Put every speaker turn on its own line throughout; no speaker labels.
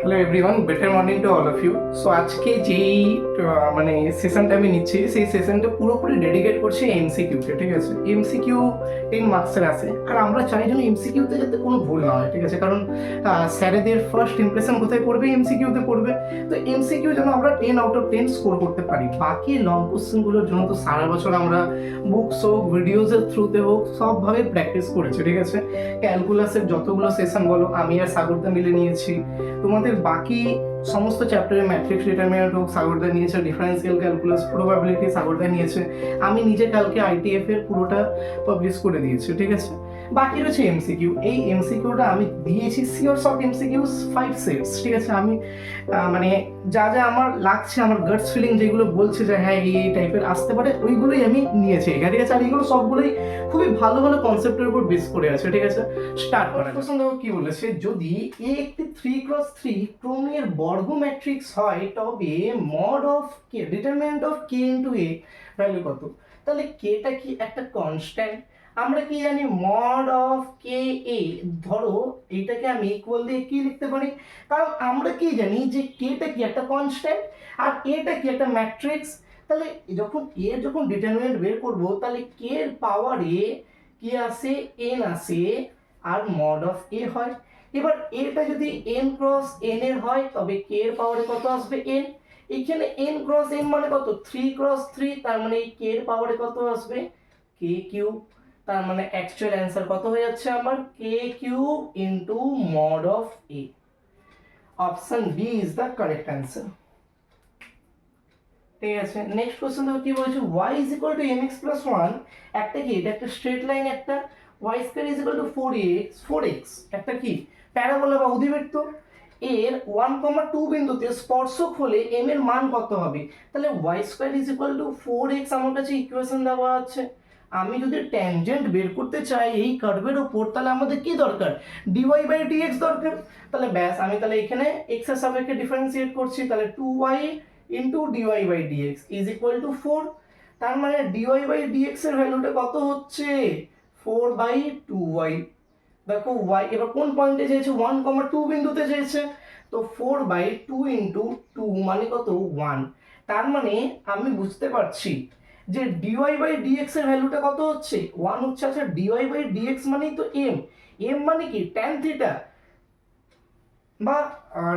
Hello everyone, better morning to all of you. So আজকে যেই মানে সেশনটা আমি নিচ্ছি, সেই সেশনটা পুরোপুরি ডেডিকেট করছি এমসিকিউতে। ঠিক আছে, এমসিকিউ 10 মার্কসের আছে, আর আমরা চাই যেন এমসিকিউতে যাতে কোনো ভুল না হয়। ঠিক আছে, কারণ স্যারেদের ফার্স্ট ইমপ্রেশন কোথায় পড়বে? এমসিকিউতে পড়বে। তো এমসিকিউ যেন আমরা 10 আউট অফ 10 স্কোর করতে পারি। বাকি লং কোশ্চেনগুলোর জন্য তো সারা বছর আমরা বুকস হোক, ভিডিওসের থ্রুতে হোক, সবভাবে প্র্যাকটিস করেছি। ঠিক আছে, ক্যালকুলাসের যতগুলো সেশন বলো আমি আর সাগরদা মিলে নিয়েছি। তোমাদের বাকি সমস্ত চ্যাপ্টারে ম্যাট্রিক্স ডিটারমিনেন্ট হোক সাগরদা নিয়েছে, ডিফারেন্সিয়াল ক্যালকুলাস, প্রবাবিলিটি সাগরদা নিয়েছে, আমি নিজে কালকে আইটিএফ এর পুরোটা পাবলিশ করে দিয়েছি। ঠিক আছে, বাকি রয়েছে এমসিকিউ। এই এমসিকিউটা আমি দিয়েছি সিওর সব এমসিকিউ 5 সেটস। ঠিক আছে, আমি মানে যা যা আমার লাগছে, আমার গাটস ফিলিং যেগুলো বলছে যে হ্যাঁ এই টাইপের আসতে পারে, ওইগুলোই আমি নিয়েছি এখানে। ঠিক আছে, আর এইগুলো সবগুলোই খুবই ভালো ভালো কনসেপ্টের উপর বেস করে আছে। ঠিক আছে, স্টার্ট করা যাক। প্রশ্ন দেখো কি বলেছে, যদি এ একটি 3x3 ক্রমের বর্গ ম্যাট্রিক্স হয় তবে mod of K, determinant of K into a value কত? তাহলে কেটা কি একটা কনস্ট্যান্ট? আমরা কি জানি মড অফ কে এ, ধরো এটাকে আমি ইকুয়াল দিয়ে কি লিখতে পারি? কারণ আমরা কি জানি যে কেটা কি একটা কনস্ট্যান্ট আর এটা কি একটা ম্যাট্রিক্স। তাহলে যখন এর যখন ডিটারমিনেন্ট বের করব, তাহলে কে এর পাওয়ারে কি আসে? এন আসে, আর মড অফ এ হয়। এবার এটা যদি এন ক্রস এন এর হয় তবে কে এর পাওয়ারে কত আসবে? এন। এখানে এন ক্রস এন মানে কত? 3x3, তার মানে এই কে এর পাওয়ারে কত আসবে? K cube. তার মানে অ্যাকচুয়াল অ্যান্সার কত হয়ে যাচ্ছে আমার? K cube into mod of A. Option B is the correct answer. ঠিক আছে, নেক্সট কোশ্চেন দেখো কি বলেছে, y is equal to mx plus 1 একটা কি? এটা একটা স্ট্রেট লাইন, একটা y square is equal to 4x একটা কি? প্যারাবোলা বা অধিবৃত্ত। এর 1,2 বিন্দুতে স্পর্শক হলে m এর মান কত হবে? তাহলে y square is equal to 4x আমার কাছে ইকুয়েশন দেওয়া আছে। আমি যদি ট্যানজেন্ট বের করতে চাই এই কার্ভের উপর, তাহলে আমাদের কি দরকার? dy বাই dx দরকার। তাহলে ব্যাস, আমি তাহলে এখানে x এর সাপেক্ষে ডিফারেন্সিয়েট করছি, তাহলে 2y into dy by dx is equal to 4। তার মানে ডিওয়াই বাই ডিএক্স এর ভ্যালুটা কত হচ্ছে? 4/2y। দেখো y এবার কোন পয়েন্টে চেয়েছে? 1,2 বিন্দুতে চেয়েছে, তো 4/2 ইন্টু 2 মানে কত? 1। তার মানে আমি বুঝতে পারছি যে ডিওয়াই বাই ডিএক্স এর ভ্যালুটা কত হচ্ছে? 1 হচ্ছে। আচ্ছা, ডিওয়াই বাই ডিএক্স মানেই তো এম। এম মানে কি? ট্যান থিটা বা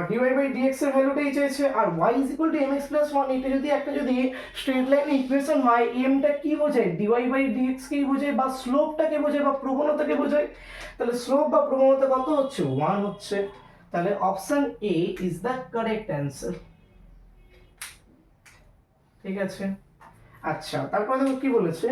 ডিওয়াই বাই ডিএক্স এর ভ্যালুটাই চেয়েছে। আর y is equal two mx plus 1, এটা যদি একটা যদি স্ট্রেট লাইন ইকুয়েশন হয়, এমটা কি বোঝায়? ডিওয়াই বাই ডিএক্স কেই বোঝায়, বা স্লোপটাকে বোঝায়, বা প্রবণতাকে বোঝায়। তাহলে স্লোপ বা প্রবণতা কত হচ্ছে? 1 হচ্ছে। তাহলে option A is the correct answer. ঠিক আছে, আচ্ছা তারপরে দেখো কি বলেছে,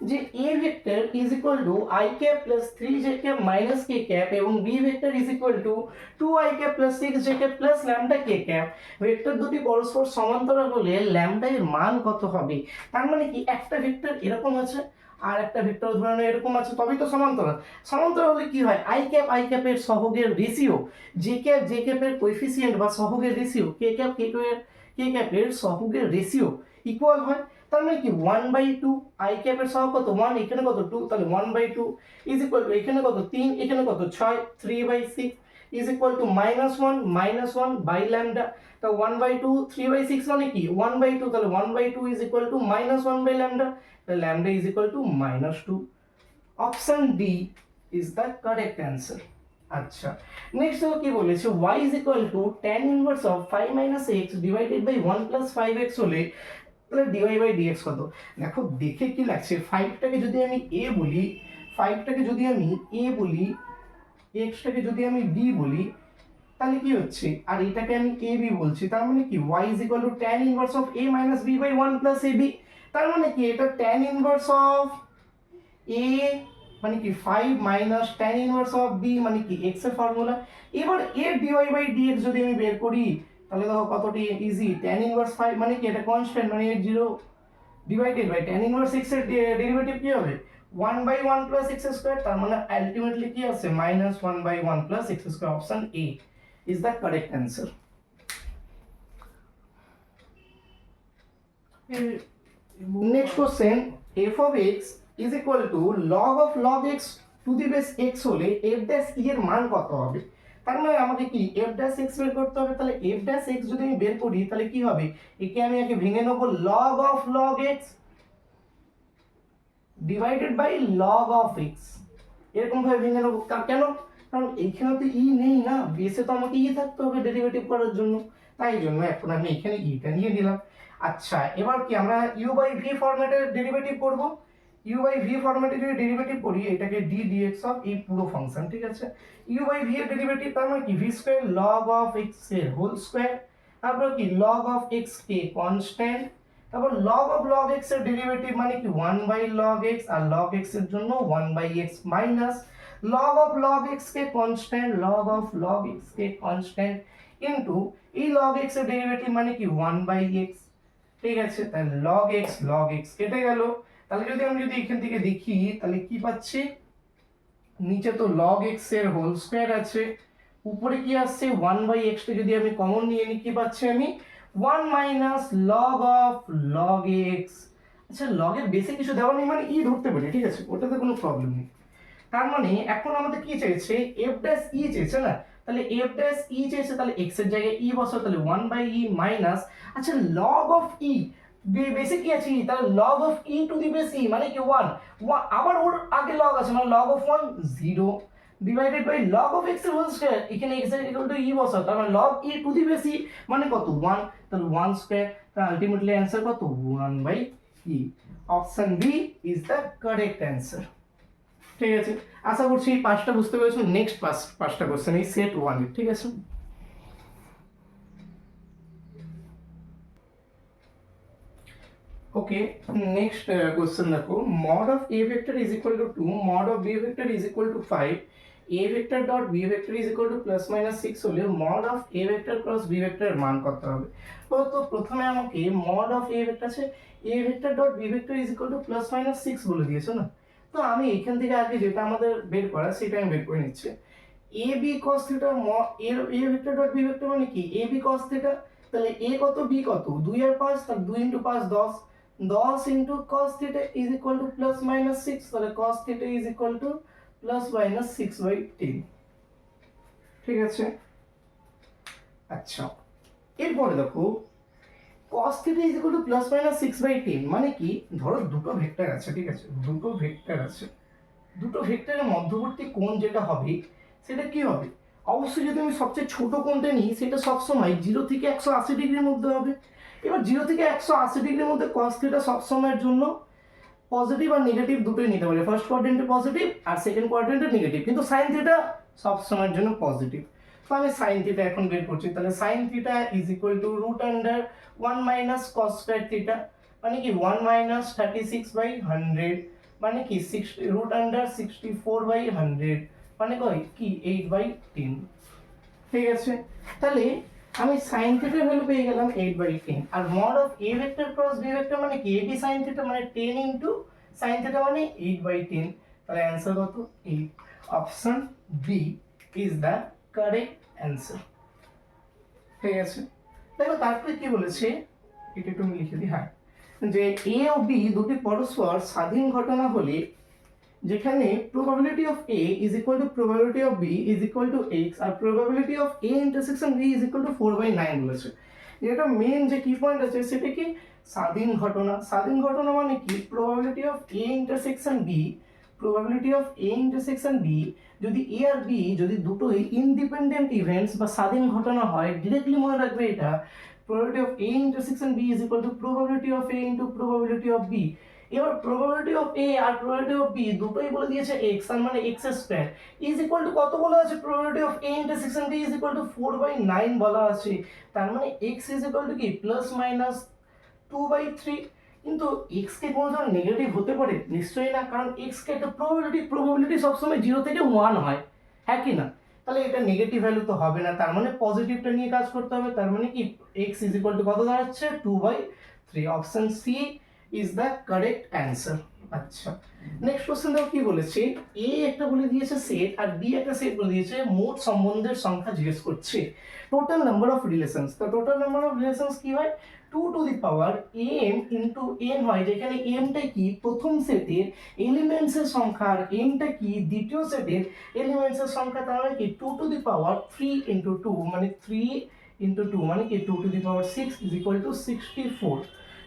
যে a vector is equal two i cap plus 3j cap minus k cap এবং b vector is equal two 2i cap plus 6j cap plus lambda k cap. Vector দুটি পরস্পর সমান্তরাল হলে ল্যামডা এর মান কত হবে? তার মানে কি, একটা ভেক্টর এরকম আছে আর একটা ভেক্টর ধরে নাও এরকম আছে, তবেই তো সমান্তরাল। সমান্তরাল হলে কি হয়? i ক্যাপের সহগের রেশিও, জে ক্যাপের কোএফিসিয়েন্ট বা সহগের রেশিও, কে ক্যাপের সহগের রেশিও ইকুয়াল হয়। তার মানে কি 1/2, আই ক্যাপের সহগ কত? 1, এখানে কত? 2, তাহলে 1/2 ইজ ইকুয়াল টু এখানে কত? 3, এখানে কত? 6, 3/6 is equal to -1 by lambda. তা 1/2 3/6 মানে কি 1/2, তাহলে 1/2 is equal to -1 by lambda, তাহলে lambda is equal to -2। Option D is the correct answer. আচ্ছা, নেক্সট দেখো কি বলেছে, y is equal to tan inverse of 5 - x divided by 1 + 5x হলে তাহলে ডিওয়াই বাই ডিএক্স কত? দেখো দেখে কি লাগছে, 5টাকে যদি আমি এ বলি, 5টাকে যদি আমি এ বলি, এক্সটাকে যদি আমি বি বলি, তাহলে কি হচ্ছে? আর এটাকে আমি এ বি বলছি, তার মানে কি y is equal to tan inverse of a minus b by 1 plus ab। তার মানে কি এটা tan ইনভার্স অফ a মানে কি 5 minus tan inverse of b মানে কি x এর ফর্মুলা। এবার এর dy বাই dx যদি আমি বের করি, তাহলে দেখো কতটি ইজি। tan ইনভার্স 5 মানে কি এটা কনস্ট্যান্ট, মানে 0 divided by tan inverse x এর ডেরিভেটিভ কি হবে? 1/1 প্লাস x স্কয়ার, তার মানে আলটিমেটলি কি আছে? -1/1 plus x square. Option A is the correct answer. Next question, f of x is equal to log of x to the base x হলে f dash e এর মান কত হবে? তার মানে আমাকে কি এফ ড্যাশ এক্স বের করতে হবে। তাহলে এফ ড্যাশ এক্স যদি আমি বের করি তাহলে কি হবে, একে আমি আগে ভেঙে নেবো log of log x divided by log of x, এরকম ভাবে ভেঙে নেবো। কেন, কারণ এইখানে তো ই নেই না, বেসে তো আমাকে ই থাকতে হবে ডেরিভেটিভ করার জন্য, তাই জন্য এখন আমি এখানে ইটা নিয়ে নিলাম। আচ্ছা এবার কি আমরা ইউ বাই ভি ফরম্যাটে ডেরিভেটিভ করব। ইউ বাই ভি ফরম্যাটে যদি ডেরিভেটিভ করি এটাকে ডি ডিএক্স অফ এই পুরো ফাংশন, ঠিক আছে। ইউ বাই ভি এর ডেরিভেটিভ তার মানে কি v square log of x এর হোল স্কয়ার, তারপর কি লগ অফ এক্স কে কনস্ট্যান্ট, তারপর log অফ log x এর ডেরিভেটিভ মানে কি 1 বাই log x, আর log x এর জন্য 1 বাই x minus log of log x কে constant, log of log x কে কনস্ট্যান্ট ইনটু এই log x এর ডেরিভেটিভ মানে কি 1 বাই x, ঠিক আছে। তাহলে log x কেটে গেল। তাহলে যদি এখান থেকে দেখি তাহলে কি পাচ্ছি, নিচে তো log x এর হোল স্কয়ার আছে, উপরে কি আসছে 1 বাই x টা যদি আমি কমন নিয়ে নিই কি পাচ্ছি আমি 1 minus log of log x. আচ্ছা লগ এর বেসে কিছু দেওয়া নেই মানে ই ধরতে পারি, ঠিক আছে, ওটাতে কোনো প্রবলেম নেই। তার মানে এখন আমাদের কি চেয়েছে এফ ড্যাশ ই চেয়েছে না, তাহলে এফ ড্যাশ ই চেয়েছে, তাহলে এক্স এর জায়গায় ই বসাও, তাহলে 1 বাই ই মাইনাস, আচ্ছা লগ অফ ই বেসে কি আছে, তাহলে log of e to the base e মানে কি 1, আবার ওর আগে লগ আছে মানে log of 1 0 divided by log of x এর হোল স্কয়ার, এখানে এক্স এর ইকুয়াল টু ই বসাও, তার মানে log e to the base e মানে কত 1, তাহলে 1 স্কয়ার, তাহলে আলটিমেটলি অ্যানসার কত 1 by e. Option B is the correct answer. ঠিক আছে, আশা করছি এই পাঁচটা বুঝতে পেরেছো। নেক্সট পাঁচটা কোশ্চেন এই সেট 1 এর, ঠিক আছে। ওকে, নেক্সট কোশ্চেন দেখো, mod of a vector is equal to 2, mod of b vector is equal to 5, a vector dot b vector is equal to plus minus 6 হলে mod of a vector cross b vector এর মান কত হবে। তো প্রথমে আমাকে mod of a vector আছে a vector dot b vector is equal to plus minus 6 বলে দিয়েছো না, তো আমি এখান থেকে আগে যেটা আমাদের বের করা সেটা আমি বের করে নিচ্ছি। a b cos theta a vector dot b vector মানে কি a b cos theta, তাহলে a কত b কত 2 আর 5, তাহলে 2 * 5 10, 10 into cos theta is equal to plus minus 6, তাহলে cos theta is equal to plus minus 6 by 10, ঠিক আছে। আচ্ছা এরপরে দেখো cos theta is equal to plus minus 6 by 10 মানে কি, ধরো দুটো ভেক্টর আছে, ঠিক আছে, দুটো ভেক্টর আছে, দুটো ভেক্টরের মধ্যবর্তী কোণ যেটা হবে সেটা কি হবে, অবশ্যই যদি আমি সবচেয়ে ছোট কোণটা নিই সেটা সবসময় 0 থেকে 180 ডিগ্রির মধ্যে হবে। এবার 0 থেকে 180 ডিগ্রির মধ্যে cos থিটা সবসময়ের জন্য পজিটিভ আর নেগেটিভ দুটোই নিতে পারে, ফার্স্ট কোয়াড্রেন্টে পজিটিভ আর সেকেন্ড কোয়াড্রেন্টে নেগেটিভ, কিন্তু sin থিটা সবসময়ের জন্য পজিটিভ। তো আমি sin থিটা এখন বের করছি, তাহলে sin theta is equal to root under 1 minus cos square theta মানে কি 1 মাইনাস 36 বাই 100 মানে কি 60 রুট আন্ডার 64 বাই 100 মানে কি 8 বাই 10, ঠিক আছে। তাহলে আমি sin থিটা ভ্যালু পেয়ে গেলাম 8 বাই 10, আর mod of a vector cross b vector মানে কি ab sin থিটা মানে 10 into sin থিটা মানে 8 বাই 10, তাহলে অ্যানসার কত 8। Option B is the correct answer, ঠিক আছে। দেখো তারপরে কি বলেছে এটা একটু আমি লিখে দিই, হ্যাঁ, যে a ও b দুটি পরস্পর স্বাধীন ঘটনা হলে যেখানে probability of a is equal to probability of b is equal to x R probability of a intersection b is equal to 4/9 বলেছে। এটা মেন যে কি পয়েন্ট আছে সেটা কি স্বাধীন ঘটনা। স্বাধীন ঘটনা মানে কি probability of a intersection b, probability of a intersection b যদি a আর b যদি দুটোই ইন্ডিপেন্ডেন্ট ইভেন্টস বা স্বাধীন ঘটনা হয়, ডিরেক্টলি মনে রাখবে এটা probability of a intersection b is equal to probability of a into probability of b। এবার probability of a R probability of b দুটোই বলে দিয়েছে x, তার মানে x square is equal to কত বলা আছে, probability of a intersection b is equal to 4/9 বলা আছে, তার মানে x is equal to কি প্লাস মাইনাস 2/3। কিন্তু x কে কোনো ধরনের নেগেটিভ হতে পারে নিশ্চয়ই না, কারণ x কে একটা probability সবসময় 0 থেকে 1 হয়, হ্যাঁ কি না, তাহলে এটা নেগেটিভ ভ্যালু তো হবে না, তার মানে পজিটিভটা নিয়ে কাজ করতে হবে, তার মানে কি x is equal to কত দাঁড়াচ্ছে 2/3। Option C is the correct answer। আচ্ছা, নেক্সট কোশ্চেন দেখো কি বলেছে, এ একটা বলে দিয়েছে সেট আর বি একটা সেট বলে দিয়েছে, মোট সম্বন্ধের সংখ্যা জিজ্ঞেস করছে, টোটাল নাম্বার অফ রিলেশনস। তো টোটাল নাম্বার অফ রিলেশনস কি হয়, 2 to the power m into n হয়, যেখানে mটা কি প্রথম সেটের এলিমেন্টস এর সংখ্যা আর mটা কি দ্বিতীয় সেটের এলিমেন্টস এর সংখ্যা, তার মানে কি 2 টু দি পাওয়ার 3 ইনটু 2 মানে 3 ইনটু 2 মানে কি 2 to the power 6 is equal to 64।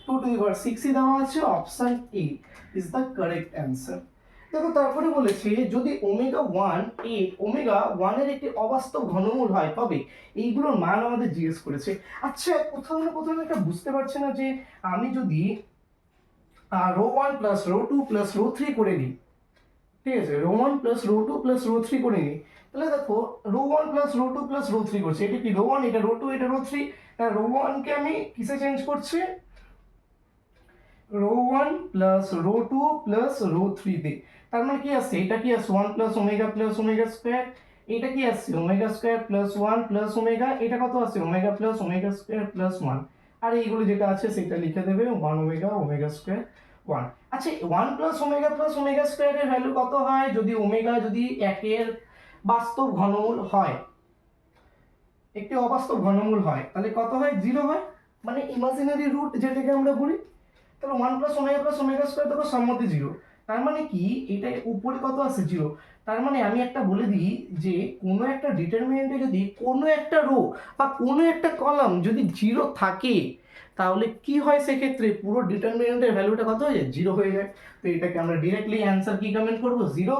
2 to the power 6 দেওয়া আছে, option A is the correct answer. দেখো তারপরে বলেছে যদি ওমেগা 1 এ ওমেগা 1 এর একটি অবাস্তব ঘনমূল হয় তবে এইগুলোর মান আমাদের জিজ্ঞেস করেছে। আচ্ছা, কোথাও না কোথাও একটা বুঝতে পারছি না যে আমি যদি row 1 plus row 2 plus row 3 করে নিই, ঠিক আছে, row 1 plus row 2 plus row 3 করে নিই, তাহলে দেখো row 1 plus row 2 plus row 3 করছে, এটা কি রো 1, এটা রো 2, এটা রো 3, রো 1 কে আমি কিসে চেঞ্জ করছি, row 1 plus row 2 plus row 3 তে। তার মানে কি আসছে, এটা কি আসছে 1 প্লাস ওমেগা স্কয়ার, এটা কি আসছে omega square plus 1 plus omega, এটা কত আসছে omega plus omega square plus 1, আর এইগুলো যেটা আছে সেটা লিখে দেবে 1 ওমেগা স্কয়ার 1। আচ্ছা, 1 প্লাস ওমেগা স্কয়ারের ভ্যালু কত হয়, যদি ওমেগা যদি একের বাস্তব ঘনমূল হয়, একটি অবাস্তব ঘনমূল হয়, তাহলে কত হয়, 0 হয়, মানে ইমাজিনারি রুট যেটাকে আমরা বলি। তাহলে 1 প্লাস ওমেগা স্কয়ার দেখো সম্মতি 0, তার মানে কি এটা উপরে কত আছে 0। তার মানে আমি একটা বলে দিই যে কোনো একটা ডিটারমিনেন্টে যদি কোনো একটা রো বা কোনো একটা কলাম যদি 0 থাকে, তাহলে কি হয় সেক্ষেত্রে পুরো ডিটারমিনেন্টের ভ্যালুটা কত হয়ে যায়, 0 হয়ে যায়। তো এটাকে আমরা ডিরেক্টলি অ্যান্সার কি কমেন্ট করব, 0।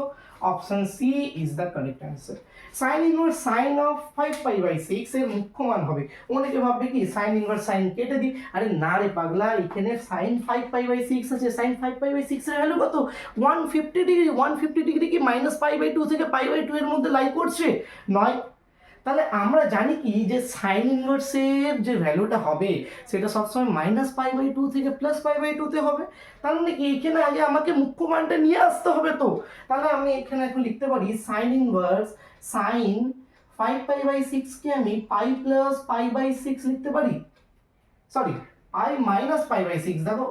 Option C is the correct answer. Sine inverse sine of 5π/6 এর মুখ্য মান হবে, অনেকে ভাববে কি সাইন ইনভার্স সাইন কেটে দিই, আরে না রে পাগলা, এখানে সাইন 5π/6 আছে, সাইন 5π/6 এর ভ্যালু কত, 150 ডিগ্রি। 150 ডিগ্রি কি -π/2 থেকে π/2 এর মধ্যে লাই করছে, নয়। তাহলে আমরা জানি কি যে সাইন ইনভার্সের যে ভ্যালুটা হবে সেটা সবসময় -π/2 থেকে +π/2 তে হবে। তার মানে কি এখানে আগে আমাকে মুখ্য মানটা নিয়ে আসতে হবে। তো তাহলে আমি এখানে এখন লিখতে পারি সাইন ইনভার্স সাইন 5π/6 কে আমি পাই প্লাস π/6 লিখতে পারি, সরি পাই মাইনাস π/6, দেখো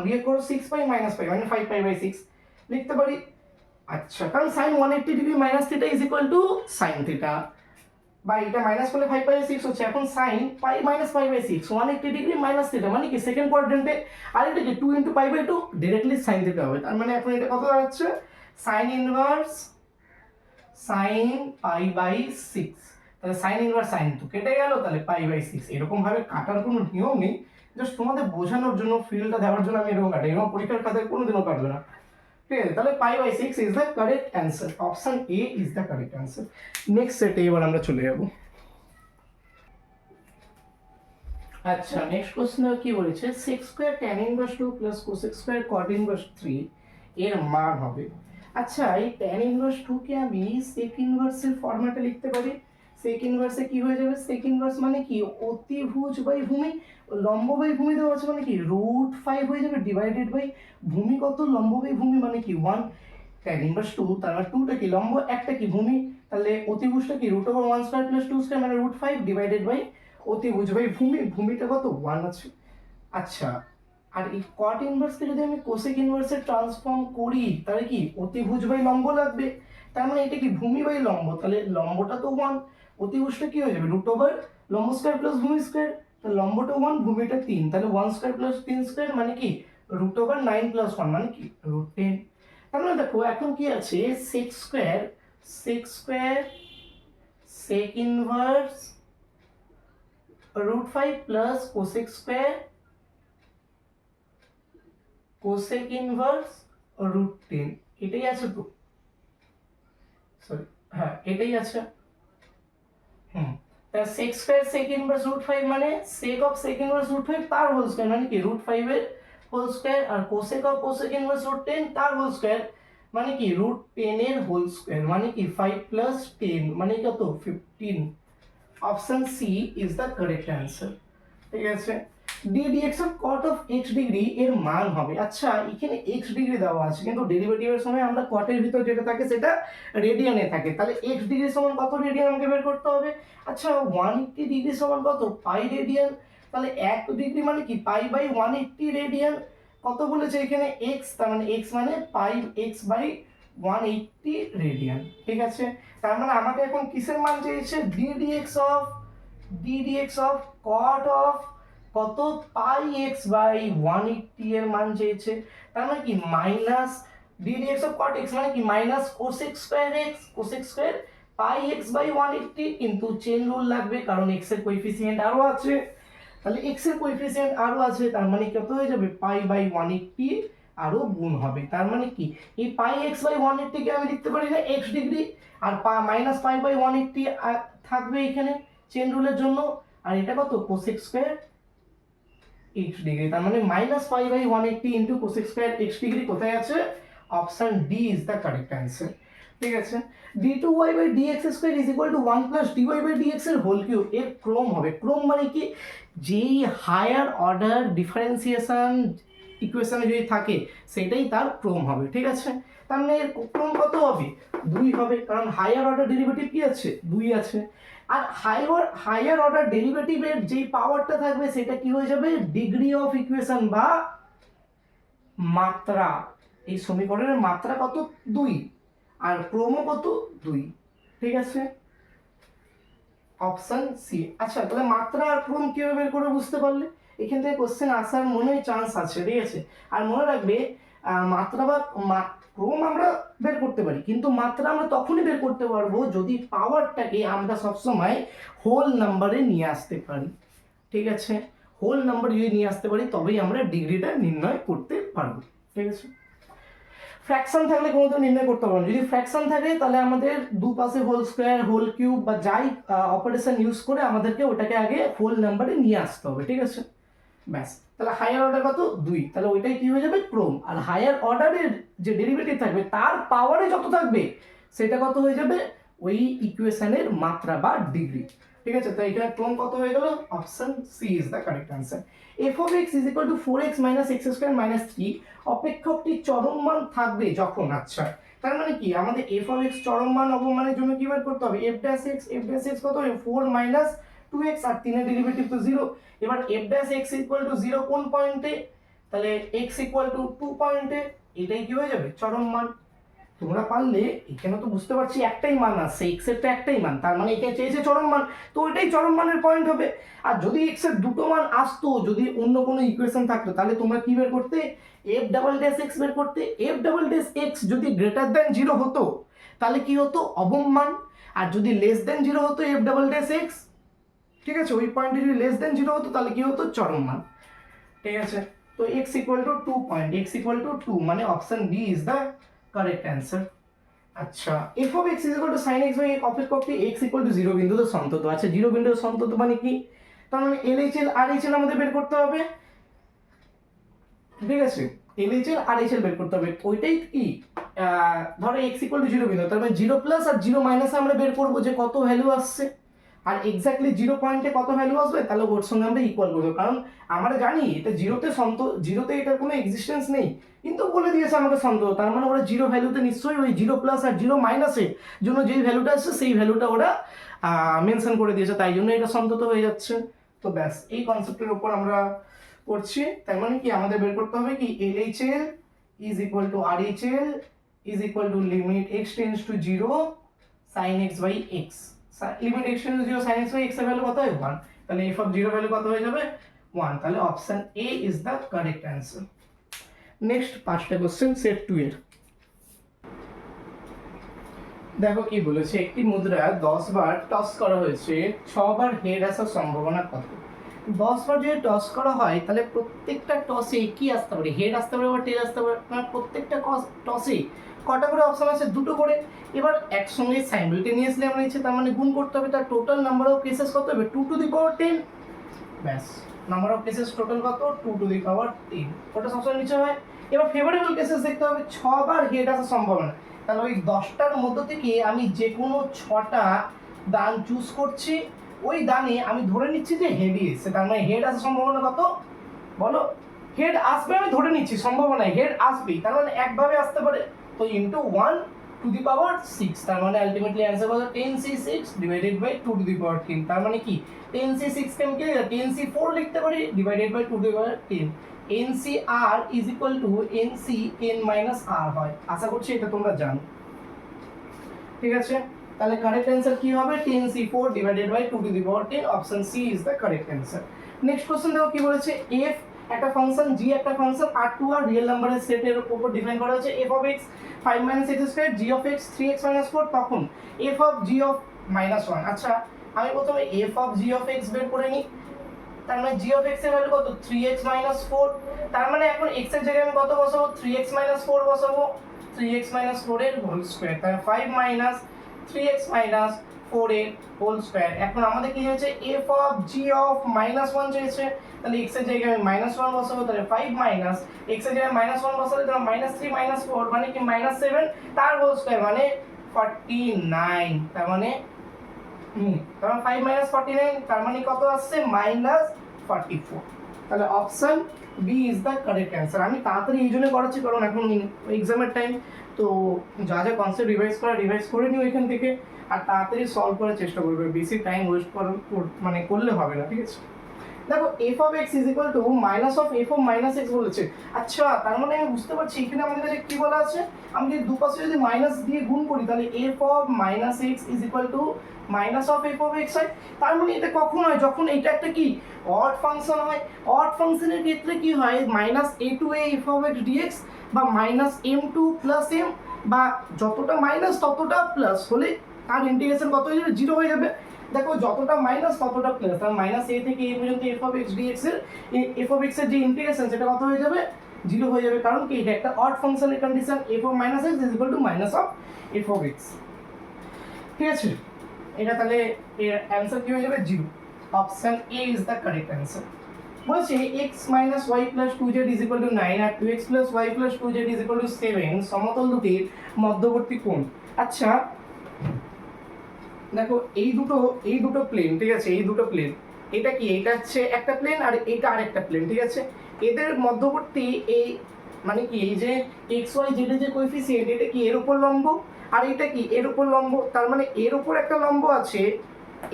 বিয়োগ করো 6π মাইনাস পাই মানে 5π/6 লিখতে পারি। আচ্ছা, কারণ sine 180 degree minus theta is equal to sine theta, বা এটা মাইনাস করলে 5/6 হচ্ছে, এখন sine pi minus π/6 180 degree minus theta মানে কি সেকেন্ড কোয়াড্রেন্টে, আর এটা কি 2 × π/2 ডাইরেক্টলি সাইন থিটা হবে। তার মানে এখন এটা কত দাঁড়াচ্ছে, সাইন ইনভার্স সাইন π/6, তাহলে সাইন ইনভার্স সাইন তো কেটে গেল, তাহলে π/6। এরকম ভাবে কাটার কোনো নিয়ম নেই, জাস্ট তোমাদের বোঝানোর জন্য ফিলটা দেওয়ার জন্য আমি এরকম কাটি, এবং পরীক্ষার খাতায় কোনোদিনও কাটবে না, ঠিক আছে। তাহলে π/6 is the correct answer, option A is the correct answer. Next সেটে এবার আমরা চলে যাব। আচ্ছা, নেক্সট কোশ্চেন কি বলেছে, sec square tan inverse 2 plus cosec square cot inverse 3 এর মান হবে। আচ্ছা, এই tan ইনভার্স 2 কে আমি sec ইনভার্সের ফরম্যাটে লিখতে পারি। sec ইনভার্সে কি হয়ে যাবে, sec ইনভার্স মানে কি অতিভুজ বাই ভূমি, লম্ব বাই ভূমি দেওয়া আছে মানে কি √5 হয়ে যাবে ডিভাইডেড বাই ভূমি কত, লম্ব বাই ভূমি মানে কি 1। tan ইনভার্স 2, তার মানে 2টা কি লম্ব, একটা কি ভূমি, তাহলে অতিভুজটা কি √1² + 2² মানে √5 ডিভাইডেড বাই অতিভুজ বাই ভূমি, ভূমিটা কত 1 আছে। আচ্ছা, আর এই কট ইনভার্সকে যদি আমি কোসেক ইনভার্সে ট্রান্সফর্ম করি তাহলে কি অতিভুজ বাই লম্ব লাগবে, তার মানে এটা কি ভূমি বাই লম্ব, তাহলে লম্বটা তো 1, অতিভুজটা কি হয়ে যাবে লম্ব স্কয়ার প্লাস ভূমি স্কয়ার, তাহলে লম্বটা 1 ভূমিটা 3, তাহলে 1² + 3² মানে কি √9 + 1 মানে কি √10। তার মানে দেখো এখন কি আছে, sec square sec inverse √5 plus cosec square cosec inverse √10, এটাই আছে তো, সরি হ্যাঁ এটাই আছে। তা sec স্কয়ার sec ইনভার্স √5 মানে sec অফ sec ইনভার্স √5 তার হোল স্কয়ার মানে কি √5 এর হোল স্কয়ার, আর cosec অফ cosec ইনভার্স √10 তার হোল স্কয়ার মানে কি √10 এর হোল স্কয়ার মানে কি 5 + 10 মানে কত 15। Option C is the correct answer, ঠিক আছে। ddx of cot of x degree এর মান হবে। আচ্ছা, এখানে x ডিগ্রি দেওয়া আছে কিন্তু ডেরিভেটিভের সময় আমরা cot এর ভিতর যেটা থাকে সেটা রেডিয়ানে থাকে, তাহলে x ডিগ্রি সমান কত রেডিয়ান আমাকে বের করতে হবে। আচ্ছা, 180 ডিগ্রি সমান কত পাই রেডিয়ান, তাহলে 1 ডিগ্রি মানে কি পাই বাই 180 রেডিয়ান, কত বলেছে এখানে এক্স, তার মানে এক্স মানে পাই এক্স বাই 180 রেডিয়ান, ঠিক আছে। তার মানে আমাকে এখন কিসের মান চেয়েছে, d d x of cot of কত পাই এক্স বাই 180 এর মান চেয়েছে। তার মানে কি minus d x of cot x মানে কি minus cosec square x, cosec square pi x by 180, কিন্তু চেন রুল লাগবে কারণ এক্স এর কোএফিসিয়েন্ট আরো আছে, তাহলে এক্স এর কোএফিসিয়েন্ট আরো আছে, তার মানে কত হয়ে যাবে পাই বাই 180 আরো গুণ হবে। তার মানে কি এই পাই এক্স বাই 180 কে আমি লিখতে পারি না এক্স ডিগ্রি, আর মাইনাস পাই বাই 180 থাকবে এখানে চেন রুলের জন্য, আর এটা কত কোসেক স্কয়ার এক্স ডিগ্রি, তার মানে minus pi by 180 into cosec square x degree কোথায় আছে, option D is the correct answer, ঠিক আছে। d2y by dx square is equal to 1 plus dy by dx এর হোল কিউব, এর ক্রম হবে, ক্রম মানে কি যেই হায়ার অর্ডার ডিফারেন্সিয়েশন ইকুয়েশনে যদি থাকে সেটাই তার ক্রম হবে, ঠিক আছে। তার মানে এর ক্রম কত হবে, 2 হবে, কারণ হায়ার অর্ডার ডেরিভেটিভ কি আছে, 2 আছে, আর হায়ার অর্ডার ডেরিভেটিভের যেই পাওয়ারটা থাকবে সেটা কি হয়ে যাবে, ডিগ্রি অফ ইকুয়েশন বা মাত্রা, এই সমীকরণের মাত্রা কত 2 আর ক্রম কত 2, ঠিক আছে, অপশন সি। আচ্ছা তাহলে মাত্রা আর ক্রম কিভাবে বের করে বুঝতে পারলে, এখান থেকে কোশ্চেন আসার মনে হয় চান্স আছে, ঠিক আছে। আর মনে রাখবে মাত্রা বা ক্রম আমরা বের করতে পারি, কিন্তু মাত্রা আমরা তখনই বের করতে পারবো যদি পাওয়ারটাকে আমরা সবসময় হোল নাম্বারে নিয়ে আসতে পারি, ঠিক আছে। হোল নাম্বার যদি নিয়ে আসতে পারি তবেই আমরা ডিগ্রিটা নির্ণয় করতে পারবো, ঠিক আছে। ফ্র্যাকশন থাকলে কোনো তো নির্ণয় করতে পারবো না, যদি ফ্র্যাকশন থাকে তাহলে আমাদের দুপাশে হোল স্কোয়ার হোল কিউব বা যাই অপারেশন ইউজ করে আমাদেরকে ওটাকে আগে হোল নাম্বারে নিয়ে আসতে হবে, ঠিক আছে, ব্যাস। তাহলে হায়ার অর্ডার কত 2, তাহলে ওইটাই কি হয়ে যাবে ক্রম, আর হায়ার অর্ডারের যে ডেরিভেটিভ থাকবে তার পাওয়ারে যত থাকবে সেটা কত হয়ে যাবে ওই ইকুয়েশনের মাত্রা বা ডিগ্রি, ঠিক আছে। তো এখানে ক্রম কত হয়ে গেল, option C is the correct answer. F of x is equal to 4x minus x square minus 3, অপেক্ষকটি চরম মান থাকবে যখন, আচ্ছা তার মানে কি আমাদের এফ অফ এক্স চরম মান অবমানের জন্য কি বের করতে হবে, এফ ড্যাশ এক্স কত হবে 4 মাইনাস 2x, আর 3 এর ডেরিভেটিভ তো 0, এবার F dash x equal to 0 কোন পয়েন্টে, তাহলে x ইকুয়াল টু 2 পয়েন্টে, এটাই কি হয়ে যাবে চরম মান। তোমরা পারলে এখানে তো বুঝতে পারছি একটাই মান আছে, x এর তো একটাই মান, তার মানে এখানে চেয়েছে চরম মান, তো ওইটাই চরম মানের পয়েন্ট হবে। আর যদি x এর দুটো মান আসতো, যদি অন্য কোনো ইকুয়েশন থাকতো, তাহলে তোমরা কি বের করতে, f ডাবল ড্যাশ x বের করতে, f ডাবল ড্যাশ x যদি গ্রেটার দ্যান 0 হতো তাহলে কি হতো অবম মান, আর যদি লেস দ্যান 0 হতো f ডাবল ড্যাশ x, ঠিক আছে, ওই পয়েন্টে যদি লেস দ্যান 0 হতো তাহলে কি হতো চরম মান, ঠিক আছে। তো x equal to 2 point, x equal to 2 মানে option B is the correct answer. আচ্ছা f of x is equal to sin x by অপেক্ষকটি x equal to 0 বিন্দুতে সন্তত, আচ্ছা 0 বিন্দুতে সন্তত মানে কি, তার মানে LHL RHL আমাদের বের করতে হবে, ঠিক আছে, LHL RHL বের করতে হবে, ওইটাই কি ধরো x equal to 0 বিন্দু, তার মানে 0 প্লাস আর 0 মাইনাস আমরা বের করব যে কত ভ্যালু আসছে, আর এক্স্যাক্টলি 0 পয়েন্টে কত ভ্যালু আসবে তাহলে ওর সঙ্গে আমরা ইকুয়াল করব, কারণ আমরা জানি এটা 0তে এটার কোনো এক্সিস্টেন্স নেই, কিন্তু বলে দিয়েছে আমাকে সন্তত, তার মানে ওরা 0 ভ্যালুতে নিশ্চয়ই ওই 0 প্লাস আর 0 মাইনাসের জন্য যেই ভ্যালুটা আসছে সেই ভ্যালুটা ওরা মেনশন করে দিয়েছে, তাই জন্য এটা সন্তত হয়ে যাচ্ছে। তো ব্যাস এই কনসেপ্টের উপর আমরা করছি, তার মানে কি আমাদের বের করতে হবে কি LHL is equal to RHL is equal to limit x tends to 0 sin x by x, limit x tends to 0 sin x by x এর ভ্যালু কত হয় 1, তাহলে f অফ 0 ভ্যালু কত হয়ে যাবে 1, তাহলে option A is the correct answer. Next 5টা question set 2 এর, দেখো কি বলেছে, একটি মুদ্রা 10 বার টস করা হয়েছে, 6 বার হেড আসার সম্ভাবনা কত। 10 বার যদি টস করা হয় তাহলে প্রত্যেকটা টসে কি আসতে পারে, হেড আসতে পারে বা টেল আসতে পারে, মানে প্রত্যেকটা টসে কটা করে অপশন আছে, দুটো করে। এবার একসঙ্গে সাইমultaneously আমরা নিচ্ছি, তার মানে গুণ করতে হবে, তার টোটাল নাম্বার অফ কেসেস কত হবে 2 টু দি পাওয়ার 10, ব্যাস নাম্বার অফ কেসেস টোটাল কত 2 টু দি পাওয়ার 10, ওটা সবসময় নিচে হয়। এবার ফেভারেবল কেসেস দেখতে হবে, 6 বার হেড আসার সম্ভাবনা, তাহলে ওই 10টার মধ্য থেকে আমি যে কোনো 6টা দান চুজ করছি, ওই দানে আমি ধরে নিচ্ছি যে হেডই এসছে, তার মানে হেড আসার সম্ভাবনা কত বলো, হেড আসবে আমি ধরে নিচ্ছি সম্ভাবনা হেড আসবেই, তার মানে একভাবে আসতে পারে, তো ইন্টু 1 টু দি পাওয়ার 6, তার মানে আলটিমেটলি অ্যান্সার কত 10c6 divided by 2 to the power 10, তার মানে কি 10c6 কে আমি কি 10c4 লিখতে পারি divided by 2 to the power 10, n C r is equal to n C n minus r হয়। আশা করছি এটা তোমরা জানো, ঠিক আছে। তাহলে কারেক্ট অ্যান্সার কি হবে, 10c4 divided by 2 to the power 10, option C is the correct answer. Next question দেখো কি বলেছে, f একটা ফাংশন, g একটা ফাংশন, r2 আর রিয়েল নাম্বারের সেটের উপর ডিফাইন করা হয়েছে, f of x 5 minus x square, g of x 3x minus 4, তখন f of g of minus 1। আচ্ছা আমি প্রথমে f of g of x বের করে নিই। তার মানে g of x এর ভ্যালু কত, 3x minus 4। তার মানে এখন x এর জায়গায় আমি কত বসাবো, 3x minus 4 বসাবো, 3x minus 4 এর হোল স্কয়ার, তাহলে 5 minus 3x minus 4 এর হোল স্কয়ার। এখন আমাদের কি হয়েছে, f of g of minus 1 চেয়েছে, তাহলে x এর জায়গায় আমি -1 বসাবো, তাহলে 5 minus x এর জায়গায় -1 বসালে তাহলে -3 -4 মানে কি -7, তার হোল স্কয়ার মানে 49। তার মানে কারণ 5 49 তার মানে কত আসছে, -44। তাহলে option B is the correct answer. আমি তাড়াতাড়ি এই জন্য করাচ্ছি কারণ এখন এক্সামের টাইম, তো যা যা কনসেপ্ট রিভাইজ করে নিও এখান থেকে, আর তাড়াতাড়ি সলভ করার চেষ্টা করবে, বেশি টাইম ওয়েস্ট মানে করলে হবে না, ঠিক আছে। দেখো f of x is equal to minus of f of minus x বলেছে। আচ্ছা তার মানে আমি বুঝতে পারছি এখানে আমাদের কাছে কি বলা আছে, আমি যদি দুপাশে যদি মাইনাস দিয়ে গুণ করি তাহলে f of minus x is equal to minus of f of x হয়। তার মানে এটা কখন হয়, যখন এটা একটা কি অড ফাংশন হয়। অড ফাংশনের ক্ষেত্রে কি হয়, minus a to a f of x dx বা মাইনাস m2 প্লাস m, বা যতটা মাইনাস ততটা প্লাস হলে তার ইন্টিগ্রেশন কত হয়ে যাবে, 0 হয়ে যাবে। দেখো যতটা মাইনাস ততটা প্লাস, তার মাইনাস a থেকে a পর্যন্ত f of x dx এর যে ইন্টিগ্রেশন সেটা কত হয়ে যাবে, 0 হয়ে যাবে। কারণ কি এটা একটা অড ফাংশনের condition, f of minus x is equal to minus of f of x, ঠিক আছে। এটা তাহলে এর অ্যানসার কি হয়ে যাবে, 0। Option A is the correct answer. বলছে x minus y plus 2z is equal to 9 আর 2x plus y plus 2z is equal to 7 সমতল দুটির মধ্যবর্তী কোণ। আচ্ছা দেখো এই দুটো প্লেন, ঠিক আছে, এই দুটো প্লেন, এটা কি, এটা হচ্ছে একটা প্লেন আর এটা আরেকটা প্লেন, ঠিক আছে। এদের মধ্যবর্তী এই মানে কি এই যে এক্স ওয়াই জেড এর যে কোএফিসিয়েন্ট, এটা কি এর উপর লম্ব আর এটা কি এর উপর লম্ব, তার মানে এর উপর একটা লম্ব আছে,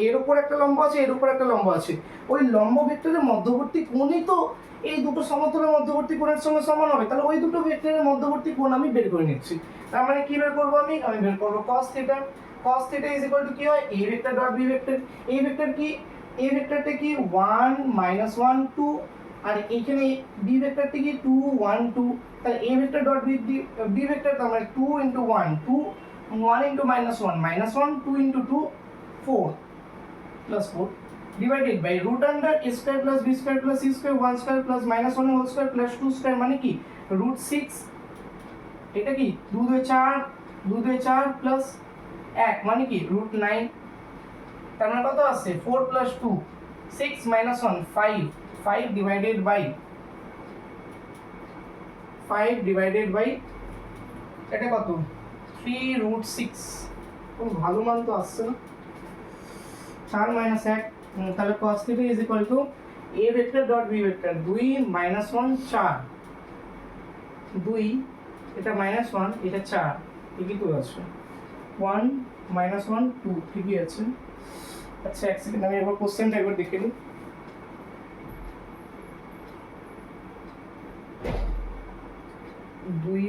এর উপর একটা লম্ব আছে, এর উপর একটা লম্ব আছে। ওই লম্ব ভেক্টরের মধ্যবর্তী কোণই তো এই দুটো সমতলের মধ্যবর্তী কোণের সঙ্গে সমান হবে, তাহলে ওই দুটো ভেক্টরের মধ্যবর্তী কোণ আমি বের করে নিচ্ছি। তার মানে কি বের করবো, আমি বের করবো cos theta. cos theta is equal two কি হয়, a vector dot b vector. a vector কি, a ভেক্টরটা কি 1 -1 2, আর এখানে b ভেক্টরটা কি 2 1 2, তাহলে a vector dot b vector তার মানে 2 * 1 2, 1 * -1 2 * 2 4 plus 4 divided by root under a square plus b square plus c square 1 square plus -1 whole square plus 2 square মানে কি √6। এটা কি 2 2 4 2 2 4 plus 1 মানে কি √9। তার মানে কত আছে 4 plus 2 6 minus 1 5 5 divided by এটা কত 3√6। কোন ভালো মান তো আসছে না, 4 - 1, তাহলে cos θ is equal to a vector dot b vector 2 - 1 4 2 এটা -1 এটা 4 ঠিকই তো আছে 1 - 1 2 ঠিকই আছে। আচ্ছা এক সেকেন্ড আমি একবার কোশ্চেনটা একবার দেখে নিই। দুই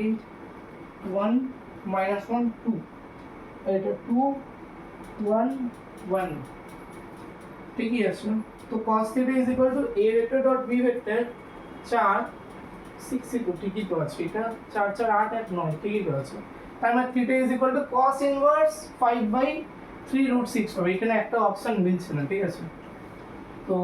1 - 1 2 এটা 2 1 1 ঠিকই আছে। তো cos θ is equal to a vector dot b vector 4 6 2 ঠিকই তো আছে, এটা 4 4 8 1 9 ঠিকই তো আছে। তার মানে θ is equal to cos inverse 5/3√6 হবে। এখানে একটা অপশন মিলছে না, ঠিক আছে। তো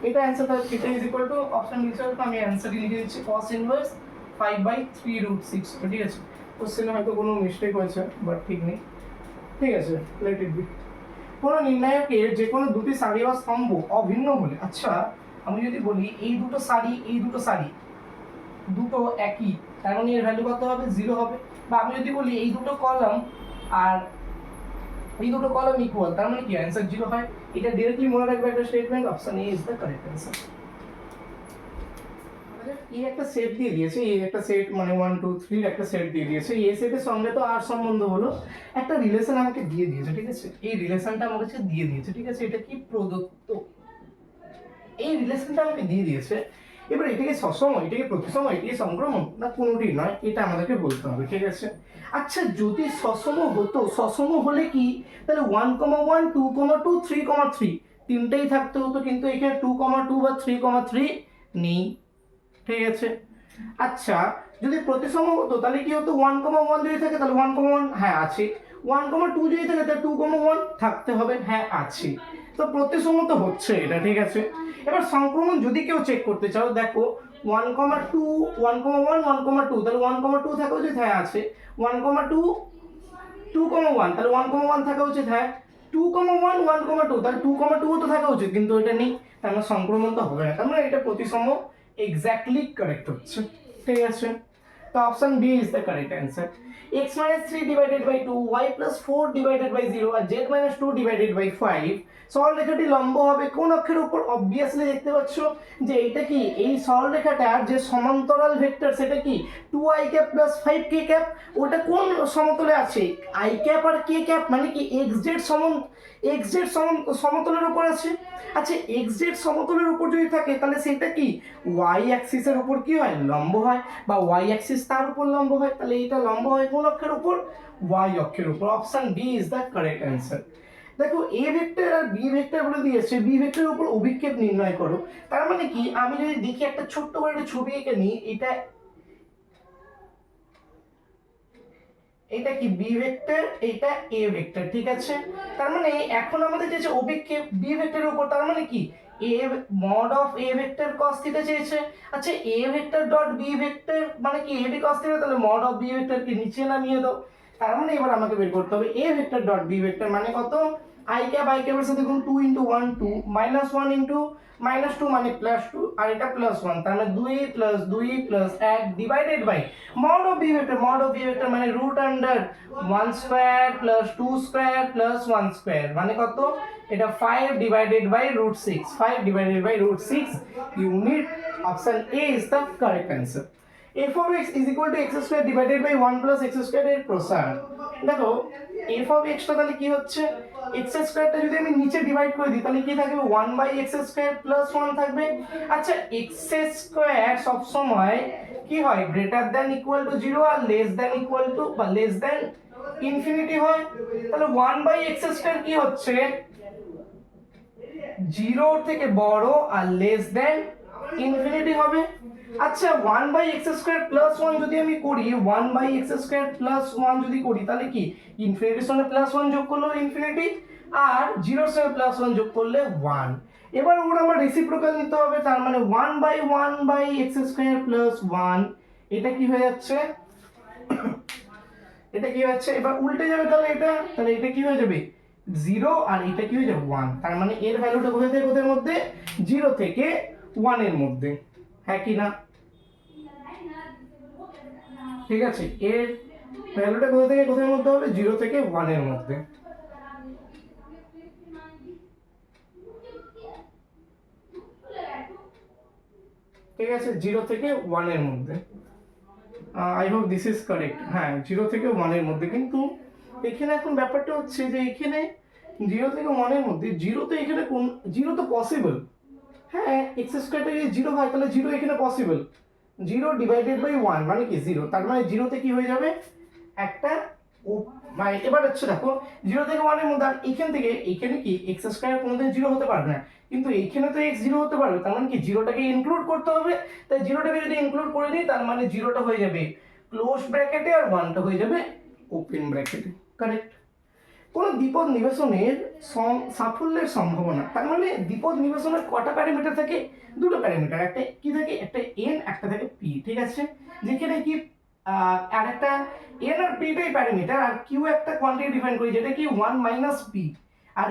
এটা অ্যানসার, তার θ is equal to অপশন মিলছে, তো আমি অ্যানসারই লিখে দিচ্ছি cos inverse 5/3√6, ঠিক আছে। কোশ্চেনে হয়তো কোনো মিস্টেক হয়েছে বাট ঠিক নেই, ঠিক আছে, লেট ইট বি। কোনো নির্ণায়কের যে কোনো দুটি সারি বা স্তম্ভ অভিন্ন হলে, আচ্ছা আমি যদি বলি এই দুটো সারি দুটো একই, তার মানে এর ভ্যালু কত হবে 0 হবে। বা আমি যদি বলি এই দুটো কলাম আর এই দুটো কলাম ইকুয়াল, তার মানে কি অ্যানসার 0 হয়। এটা डायरेक्टली মনে রাখবে একটা statement, option A is the correct answer. এই একটা সেট দিয়ে দিয়েছে, এই একটা সেট মানে 1 2 3 একটা সেট দিয়ে দিয়েছে, এই সেটের সঙ্গে তো আর সম্বন্ধ হলো একটা রিলেশন আমাকে দিয়ে দিয়েছে, ঠিক আছে। এই রিলেশনটা আমার কাছে দিয়ে দিয়েছে, ঠিক আছে, এটা কি প্রদত্ত, এই রিলেশনটা আমাকে দিয়ে দিয়েছে। এবার এটা কি সসম, এটা কি প্রতিসম, এটা কি সংক্রমণ, না কোনোটি নয়, এটা আমাদেরকে বলতে হবে, ঠিক আছে। আচ্ছা যদি সসম হতো, সসম হলে কি তাহলে 1,1 2,2 3,3 তিনটেই থাকতে হতো, কিন্তু এখানে 2,2 বা 3,3 নেই, ঠিক আছে। আচ্ছা যদি প্রতিসম হতো তাহলে কি হতো, 1,1 যদি থাকে তাহলে 1,1 হ্যাঁ আছে, 1,2 যদি থাকে তাহলে 2,1 থাকতে হবে, হ্যাঁ আছে। তো প্রতিসম তো হচ্ছে এটা, ঠিক আছে। এবার সংক্রমণ যদি কেউ চেক করতে চাও, দেখো 1,2 1,1 1,2 তাহলে 1,2 থাকা উচিত, হ্যাঁ আছে। 1,2 2,1 তাহলে 1,1 থাকা উচিত, হ্যাঁ। 2,1 1,2 তাহলে 2,2 তো থাকা উচিত, কিন্তু এটা নেই, তার মানে সংক্রমণ তো হবে না, তার মানে এটা প্রতিসম এক্স্যাক্টলি কারেক্ট হচ্ছে, ঠিক আছে। তো option B is the correct answer. x minus 3 divided by 2, y plus 4 divided by 0 আর z minus 2 divided by 5 সরলরেখাটি লম্ব হবে কোন অক্ষের উপর? অবভিয়াসলি দেখতে পাচ্ছ যে এটা কি, এই সরলরেখাটার যে সমান্তরাল ভেক্টর সেটা কি 2i cap plus 5k cap, ওটা কোন সমতলে আছে? i ক্যাপ আর k ক্যাপ মানে কি xz সমতলের উপর আছে। আচ্ছা xz সমতলের উপর যদি থাকে তাহলে সেটা কি y অ্যাক্সিসের উপর কি হয়, লম্ব হয়, বা y অ্যাক্সিস তার উপর লম্ব হয়, তাহলে এটা লম্ব হয় কোন অক্ষের উপর? y অক্ষের উপর। Option B is the correct answer. দেখো a ভেক্টর আর b ভেক্টর বলে দিয়েছে, b ভেক্টরের উপর অভিক্ষেপ নির্ণয় করো, তার মানে কি আমি যদি দেখি একটা ছোট্ট করে একটা ছবি এঁকে নিই, এটা কি বি ভেক্টর, এটা এ ভেক্টর, ঠিক আছে। তার মানে এখন আমাদের চেয়েছে অভিক্ষেপ বি ভেক্টরের উপর, তার মানে কি a mod of a vector cos থিটা চেয়েছে। আচ্ছা a vector dot b vector মানে কি এ বি cos থিটা, তাহলে মড অফ বি ভেক্টর কে নিচে নামিয়ে দাও। তার মানে এবার আমাকে বের করতে হবে a vector dot b vector মানে কত, আই ক্যাপের সাথে দেখুন 2 ইনটু 1 2 মাইনাস 1 ইনটু মাইনাস 2 মানে প্লাস 2 আর এটা প্লাস 1, তার মানে 2 plus 2 plus 1 divided by mod of b vector, mod of b vector মানে root under 1 square plus 2 square plus 1 square মানে কত, এটা 5 divided by root 6, 5 divided by root 6 unit. Option A is the correct answer. f of x is equal to x square divided by 1 plus x square এর প্রসার। দেখো f of x টা তাহলে কি হচ্ছে, x স্কয়ারটা যদি আমি নিচে ডিভাইড করে দিই তাহলে কি থাকবে 1 বাই x স্কয়ার প্লাস 1 থাকবে। আচ্ছা x স্কয়ার সব সময় কি হয় গ্রেটার দ্যান ইকুয়াল টু 0 আর লেস দ্যান ইকুয়াল টু বা লেস দ্যান ইনফিনিটি হয়, তাহলে 1 বাই x স্কয়ার কি হচ্ছে 0 থেকে বড় আর লেস দ্যান ইনফিনিটি হবে। আচ্ছা 1 বাই এক্স স্কয়ার প্লাস 1 যদি আমি করি, 1 বাই এক্স স্কয়ার প্লাস 1 যদি করি তাহলে কি ইনফিনিটির সঙ্গে প্লাস 1 যোগ করলে ইনফিনিটি আর 0 এর সঙ্গে প্লাস 1 যোগ করলে 1। এবার ওর আমার রেসিপ্রোকাল নিতে হবে, তার মানে 1 বাই এক্স স্কয়ার প্লাস 1 এটা কি হয়ে যাচ্ছে এটা কি হচ্ছে, এবার উল্টে যাবে, তাহলে এটা কি হয়ে যাবে 0 আর এটা কি হয়ে যাবে 1, তার মানে এর ভ্যালুটা কোথা থেকে কোথার মধ্যে 0 থেকে 1 এর মধ্যে, হ্যাঁ কি না? ঠিক আছে এর ভ্যালুটা কোথা থেকে কোথার মধ্যে হবে 0 থেকে 1 এর মধ্যে। ঠিক আছে 0 থেকে 1 এর মধ্যে, I hope this is correct, হ্যাঁ 0 থেকে 1 এর মধ্যে। কিন্তু এখানে এখন ব্যাপারটা হচ্ছে যে এখানে 0 থেকে 1 এর মধ্যে 0 তো এখানে কোন 0 তো পসিবল, হ্যাঁ এক্স স্কয়ারটা যদি 0 হয় তাহলে 0 এখানে পসিবল, 0 ডিভাইডেড বাই 1 মানে কি 0, তার মানে 0 তে কি হয়ে যাবে একটা মানে এবার হচ্ছে দেখো 0 থেকে 1 এর মধ্যে, আর এখান থেকে এখানে কি এক্স স্কয়ার কোনোদিন 0 হতে পারবে না, কিন্তু এইখানে তো x 0 হতে পারবে, তার মানে কি 0টাকে ইনক্লুড করতে হবে, তাই 0টাকে যদি ইনক্লুড করে দিই তার মানে 0টা হয়ে যাবে ক্লোজ ব্র্যাকেটে আর 1টা হয়ে যাবে ওপেন ব্র্যাকেটে, কারেক্ট। কোন দ্বিপদ নিবেশনের সাফল্যের সম্ভাবনা, তার মানে দ্বিপদ নিবেশনের কটা প্যারামিটার থাকে, দুটো প্যারামিটার, একটা কি থাকে একটা n একটা থাকে p, ঠিক আছে, যেখানে কি আর একটা n আর p টাই প্যারামিটার আর q একটা কোয়ান্টিটি ডিফাইন করি যেটা কি 1 মাইনাস p আর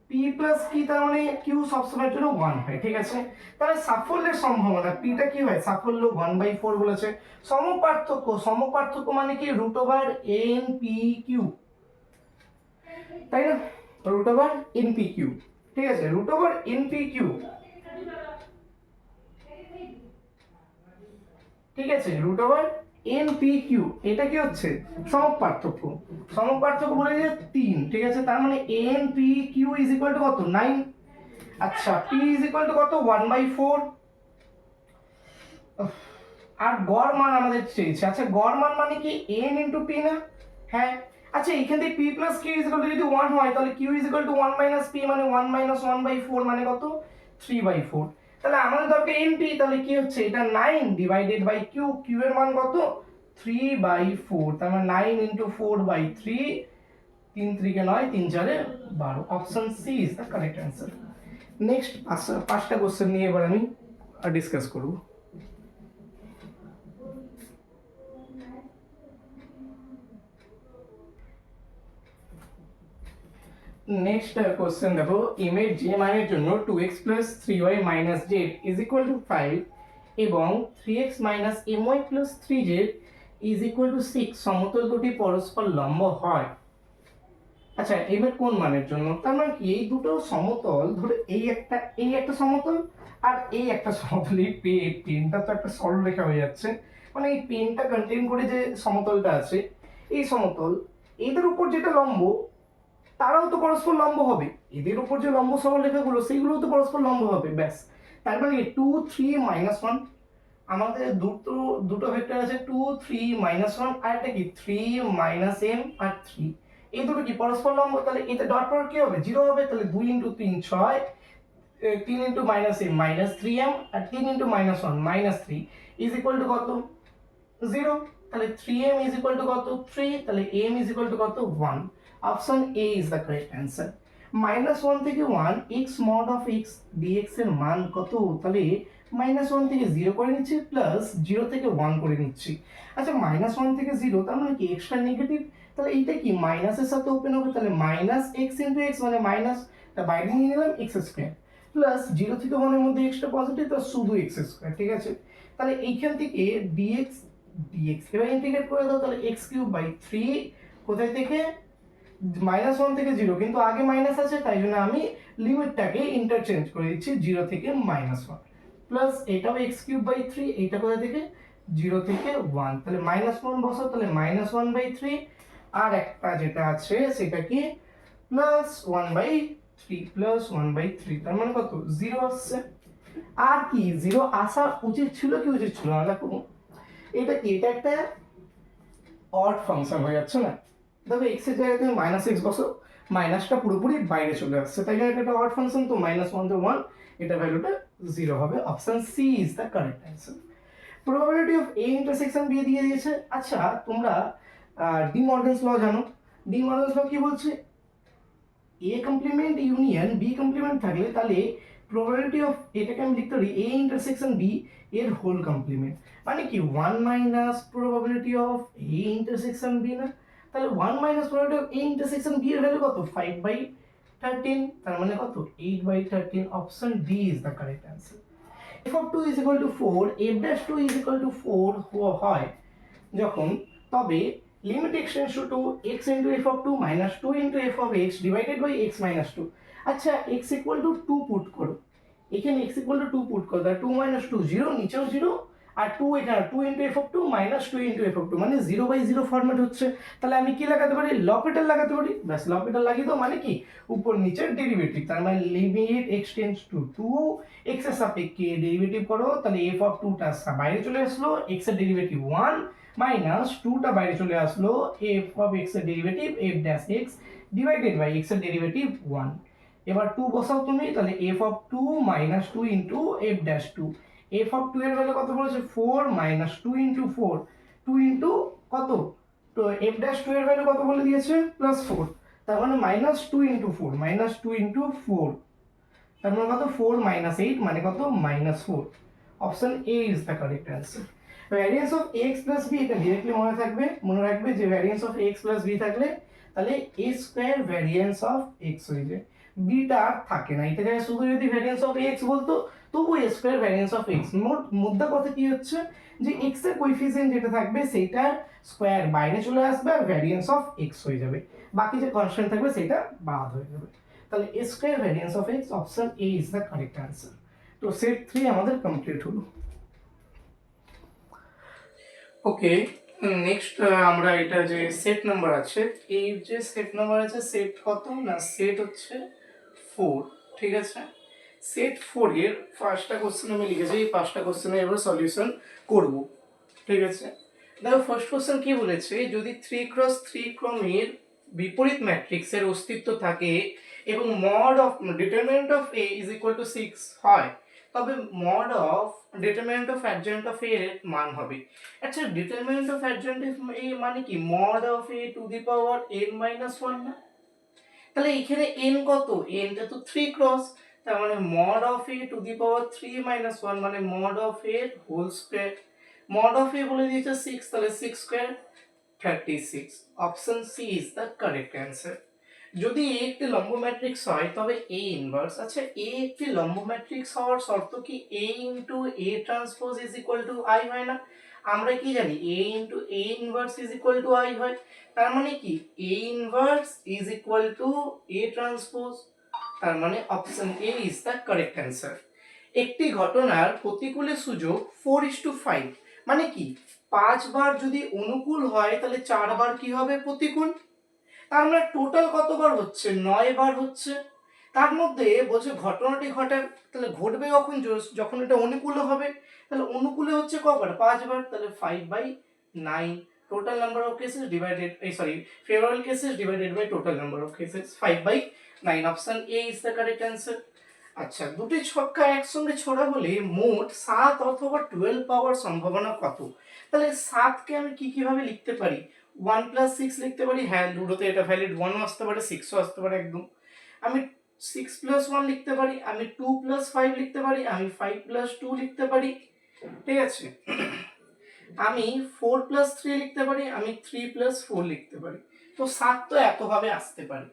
p প্লাস কি, তার মানে q সবসময়ের জন্য 1 হয়, ঠিক আছে। তাহলে সাফল্যের সম্ভাবনা p টা কি হয় সাফল্য 1/4 বলেছে। সমপার্থক্য মানে কি root over n p q, তাই না, root over n p q, ঠিক আছে root over n p q, ঠিক আছে root over n p q, এটা কি হচ্ছে সমপার্থক্য বলে যে 3, ঠিক আছে, তার মানে n p q is equal to কত 9। আচ্ছা পি ইজ ইকুয়াল টু কত 1/4, আর গড় মান আমাদের চেয়েছে। আচ্ছা গড় মান মানে কি n ইন্টু পি না? হ্যাঁ। আচ্ছা এখান থেকে p plus q is equal to যদি 1 হয় তাহলে q is equal to 1 minus p মানে 1 মাইনাস 1/4 মানে কত 3/4। তাহলে আমাদের দরকার এনপি, তাহলে কি হচ্ছে এটা 9 ডিভাইডেড বাই কিউ, কিউ এর মান কত 3/4, তার মানে 9 ইন্টু 4/3, 3 3 কে 9, 3 4 12। Option C is the correct answer. Next পাঁচটা কোশ্চেন নিয়ে এবার আমি ডিসকাস করব। নেক্সট কোশ্চেন দেখো, ইমেজ জে মানের জন্য 2x plus 3y minus z is equal to 5 এবং 3x minus my plus 3z is equal to 6 সমতল দুটি পরস্পর লম্ব হয়। আচ্ছা এবার কোন মানের জন্য? তার মানে কি এই দুটো সমতল, ধরো এই একটা সমতল আর এই একটা সমতল, এই পেনটা তো একটা সরলরেখা হয়ে যাচ্ছে, মানে এই পেনটা কন্টেইন করে যে সমতলটা আছে এই সমতল, এদের উপর যেটা লম্ব তারাও তো পরস্পর লম্ব হবে, এদের উপর যে লম্ব সরলরেখাগুলো সেইগুলোও তো পরস্পর লম্ব হবে। ব্যাস, তার মানে 2 3 -1, আমাদের দুটো দুটো ভেক্টর আছে 2 3 -1 আর একটা কি 3 m আর 3, এই দুটো কি পরস্পর লম্ব, তাহলে এতে ডট প্রোডাক্ট কি হবে 0 হবে। তাহলে 2 × 3 6, 3 × -m -3m আর 3 × -1 -3 ইজ ইকুয়াল টু কত 0। তাহলে 3m ইজ ইকুয়াল টু কত 3, তাহলে m ইজ ইকুয়াল টু কত 1। Option A is the correct answer. -1 থেকে 1 x mod of x dx এর মান কত? তাহলে -1 থেকে 0 করে নিচ্ছি প্লাস 0 থেকে 1 করে নিচ্ছি। আচ্ছা -1 থেকে 0 তার মানে কি এক্সট্রা নেগেটিভ, তাহলে এইটা কি মাইনাসের সাথে ওপেন হবে, তাহলে -x × x মানে মাইনাস, তা বাইরে নিয়ে নিলাম x স্কয়ার প্লাস 0 থেকে 1 এর মধ্যে এক্সট্রা পজিটিভ তো শুধু x স্কয়ার, ঠিক আছে। তাহলে এইখান থেকে dx এবার ইন্টিগ্রেট করে দাও, তাহলে x³/3 কোথায় থেকে -1 থেকে 0, কিন্তু আগে মাইনাস আছে তাই জন্য আমি লিমিটটাকে ইন্টারচেঞ্জ করে দিচ্ছি 0 থেকে -1 প্লাস এটাও x³/3, এইটা কোথা থেকে 0 থেকে 1, তাহলে -1 বসাও, তাহলে -1/3 আর একটা যেটা আছে সেটা কি +1/3 তার মানে কত 0 আসছে। আর কি 0 আসা উচিত ছিল কি উচিত ছিল না? দেখো এটা কি, এটা একটা অড ফাংশন হয়ে যাচ্ছে না, দেখো x এর জায়গায় তুমি -x বসো, মাইনাসটা পুরোপুরি বাইরে চলে আসছে, তাই জন্য এটা একটা অড ফাংশন, তো -1 to 1 এটা ভ্যালুটা 0 হবে। Option C is the correct answer. Probability of A intersection B দিয়ে দিয়েছে। আচ্ছা তোমরা ডি মর্গানস ল জানো? ডি মর্গানস ল কি বলছে, A complement union B complement থাকলে তাহলে প্রবাবিলিটি অফ, এটাকে আমি লিখতে পারি এ ইন্টারসেকশন বি এর হোল কমপ্লিমেন্ট, মানে কি 1 minus probability of A intersection B না? তাহলে 1 minus probability of A intersection B এর ভ্যালু কত 5/13, তার মানে কত 8/13। Option D is the correct answer. f(2 = 4 f'2 = 4 হয় যখন, তবে limit x tends to x * f(2 - 2 * f(x) divided by x - 2। আচ্ছা x = 2 পুট করো, এখানে x = 2 পুট করো, তাহলে 2 - 2 0, নিচেও 0 আর 2 এখানে 2 * f(2 - 2 * f(2) মানে 0/0 ফরম্যাট হচ্ছে। তাহলে আমি কি লাগাতে পারি, লপিটাল লাগাতে পারি, ব্যাস লপিটাল লাগিয়ে দাও, মানে কি উপর নিচের ডেরিভেটিভ, তার মানে লিমিট এক্সটেন্ডস টু 2 x এর সাপেক্ষে ডেরিভেটিভ করো, তাহলে f(2) টা বাইরে চলে আসলো, x এর ডেরিভেটিভ 1 মাইনাস 2 টা বাইরে চলে আসলো, f(x) এর derivative f'(x) divided by x এর ডেরিভেটিভ 1। এবার 2 বসাও তুমি, তাহলে f(2 - 2 * f'2), f(2) এর ভ্যালু কত বলেছে 4 - 2 * 4, 2 * কত, তো f'2 এর ভ্যালু কত বলে দিয়েছে +4, তার মানে -2 * 4 -2 * 4, তার মানে কত 4 - 8 মানে কত -4। Option A is the correct answer. Variance of x plus b, এটা ডিরেক্টলি মনে রাখবে যে variance of x plus b থাকলে তাহলে a square variance of x হয়ে যায়, b টা আর থাকে না, এটা জায়গায় শুধু যদি ভ্যারিয়েন্স অফ x বলতো তবু a square variance of x। মুদ্রা কথা কি হচ্ছে যে x এর কোএফিসিয়েন্ট যেটা থাকবে সেটা স্কয়ার বাইরে চলে আসবে আর ভ্যারিয়েন্স অফ x হয়ে যাবে, বাকি যে কনস্ট্যান্ট থাকবে সেটা বাদ হয়ে যাবে, তাহলে a square variance of x। Option A is the correct answer. তো সেট 3 আমাদের কমপ্লিট হলো। ওকে, নেক্সট আমরা এটা যে সেট নাম্বার আছে, এই যে সেট নাম্বার আছে, সেট কত না সেট হচ্ছে 4, ঠিক আছে। সেট 4 এর ফার্স্টটা কোশ্চেন আমি লিখেছি, এই পাঁচটা কোশ্চেনের এবার সলিউশন করব, ঠিক আছে। দেখো ফার্স্ট কোশ্চেন কি বলেছে, যদি 3x3 ক্রমের বিপরীত ম্যাট্রিক্সের অস্তিত্ব থাকে এবং mod of determinant of a is equal to 6 হয়, তবে mod of determinant of adjoint of a এর মান হবে। আচ্ছা, determinant of adjoint of a মানে কি, mod of a to the power n minus 1 না? তাহলে এখানে n কত, n টা তো 3 ক্রস, তার মানে mod of a to the power 3 minus 1 মানে mod of a whole square. Mod of a বলে দিয়েছে 6, তাহলে 6 square 36। Option C is the correct answer. যদি a একটি লম্ব ম্যাট্রিক্স হয় তবে a ইনভার্স, আচ্ছা a একটি লম্ব ম্যাট্রিক্স হওয়ার শর্ত কি a into a transpose is equal two i হয় না? আমরা কি জানি a into a inverse is equal two i হয়, তার মানে কি a inverse is equal two a transpose, তার মানে option A is the correct answer. একটি ঘটনার প্রতিকূলে সূচক 4:5 মানে কি, 5 বার যদি অনুকূল হয় তাহলে 4 বার কি হবে, প্রতিকূল। তার মানে টোটাল কতবার হচ্ছে, 9 বার হচ্ছে। তার মধ্যে বলছে ঘটনাটি ঘটে, তাহলে ঘটবে কখন, যখন এটা অনুকূলে হবে, তাহলে অনুকূলে হচ্ছে কবার, 5 বার, তাহলে 5/9 total number of cases divided, sorry, favourable cases divided by total number of cases, 5/9। Option A is the correct answer. আচ্ছা, দুটি ছক্কা একসঙ্গে ছোড়া হলে মোট 7 অথবা 12 পাওয়ার সম্ভাবনা কত? তাহলে 7 কে আমি কিভাবে লিখতে পারি, 1 + 6 লিখতে পারি, হ্যাঁ লুডোতে এটা ভ্যালিড, 1 ও আসতে পারে 6 ও আসতে পারে একদম। আমি 6 + 1 লিখতে পারি, আমি 2 + 5 লিখতে পারি, আমি 5 + 2 লিখতে পারি, ঠিক আছে। আমি 4 + 3 লিখতে পারি, আমি 3 + 4 লিখতে পারি। তো 7 তো এতভাবে আসতে পারে।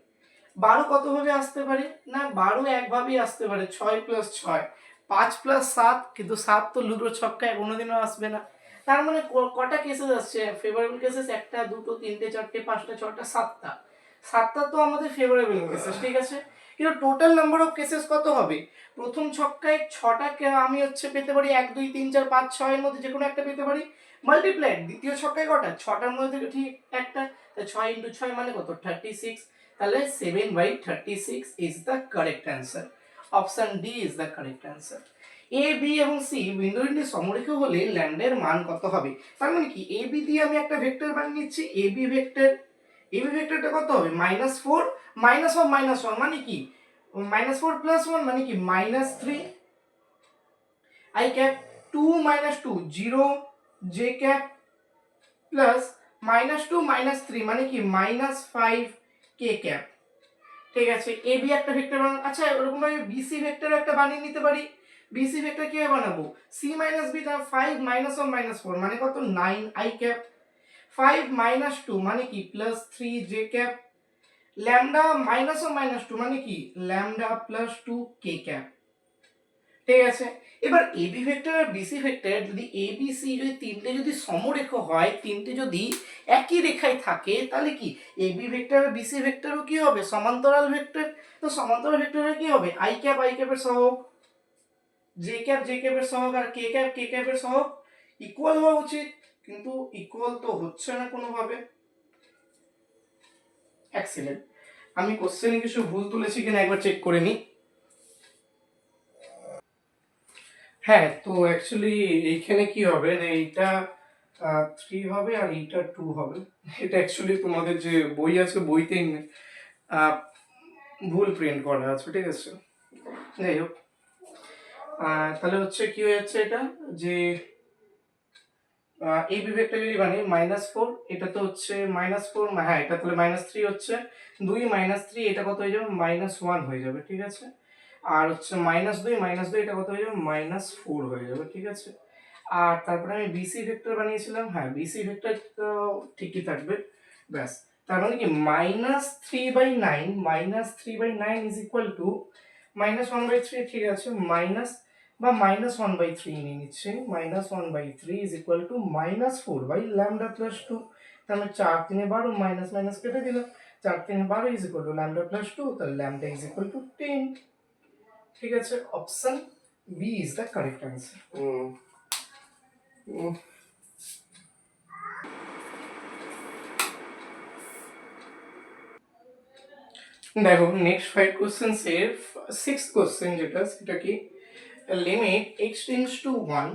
12 কতভাবে আসতে পারে না, 12 একভাবেই আসতে পারে, 6 + 6, 5 + 7, কিন্তু 7 তো লুডোর ছক্কায় কোনোদিনও আসবে না। তার মানে কটা কেসেস আসছে, ফেভারেবল কেসেস 1টা 2টো 3টে 4টে 5টা 6টা 7টা, 7টা তো আমাদের ফেভারেবল কেসেস, ঠিক আছে। কিন্তু টোটাল নাম্বার অফ কেসেস কত হবে, প্রথম ছক্কায় 6টা আমি পেতে পারি, 1 2 3 4 5 6 এর মধ্যে যে কোনো একটা পেতে পারি, মাল্টিপ্লাইড দ্বিতীয় ছক্কায় কটা, 6টার মধ্যে থেকে ঠিক একটা, তাই 6 × 6 মানে কত, 36, তাহলে 7/36 is the correct answer. Option D is the correct answer. A B এবং সি বিন্দুটি সমরেখ হলে ল্যামডার মান কত হবে? তার মানে কি, এ বি দিয়ে আমি একটা ভেক্টর বানিয়ে নিচ্ছি, এ বি ভেক্টরটা কত হবে, -4 -1 মানে কি, -4 + 1 মানে কি -3 i cap, 2 - 2 0 j cap plus -2 -3 মানে কি -5 k cap, ঠিক আছে। এ বি একটা ভেক্টর বানাবো, আচ্ছা ওরকম ভাবে বিসি ভেক্টর একটা বানিয়ে নিতে পারি। বিসি ভেক্টর কিভাবে বানাবো, সি - বি, তার 5 - 1 - 4 মানে কত, 9 i cap, 5 - 2 মানে কি +3 j cap, ল্যামডা -1 - 2 মানে কি ল্যামডা +2 k cap, ঠিক আছে। এবার এবি ভেক্টর আর বিসি ভেক্টর যদি এবিসি যদি তিনটে যদি সমরেখ হয়, তিনটে যদি একই রেখায় থাকে, তাহলে কি এবি ভেক্টর আর বিসি ভেক্টরও কি হবে, সমান্তরাল ভেক্টর। তো সমান্তরাল ভেক্টরে কি হবে, i ক্যাপ এর সহগ, জে ক্যাপ এর সহগ, আর কে ক্যাপ এর সহগ ইকুয়াল হওয়া উচিত, কিন্তু ইকুয়াল তো হচ্ছে না কোনোভাবে। এক্সিলেন্ট। আমি কোশ্চেনে কিছু ভুল তুলেছি কিনা একবার চেক করে নিই। হ্যাঁ, তো অ্যাকচুয়ালি এইখানে কি হবে, এইটা 3 হবে আর এইটা 2 হবে। এটা অ্যাকচুয়ালি তোমাদের যে বই আছে বইতেই আহ, ভুল প্রিন্ট করা আছে, ঠিক আছে। যাই হোক, তাহলে কি হয়ে যাচ্ছে এটা, যে এই বিভেগটা যদি মানে -4, এটা তো -4, হ্যাঁ এটা তাহলে -3 হচ্ছে, 2 -3 এটা কত হয়ে যাবে, -1 হয়ে যাবে, ঠিক আছে। আর -2 এটা কত হয়ে যাবে, -4 হয়ে যাবে, ঠিক আছে। আর তারপরে আমি বিসি ভেক্টর বানিয়েছিলাম, হ্যাঁ বিসি ভেক্টর তো ঠিকই থাকবে, ব্যাস। তার মানে কি -3/9 ইজ ইকুয়াল টু -1/3, ঠিক আছে, মাইনাস বা -1/3 নিয়ে নিচ্ছে, -1/3 ইজ ইকুয়াল টু -4/λ+2। তাহলে 4 3 12, মাইনাস মাইনাস কেটে দিলাম, 4 3 12 ইজ ইকুয়াল টু λ+2, তাহলে λ ইজ ইকুয়াল টু 10, ঠিক আছে। Option B is the correct answer. দেখো নেক্সট 5 কোশ্চেন্স এর 6th কোশ্চেন যেটা সেটা কি limit x tends to 1,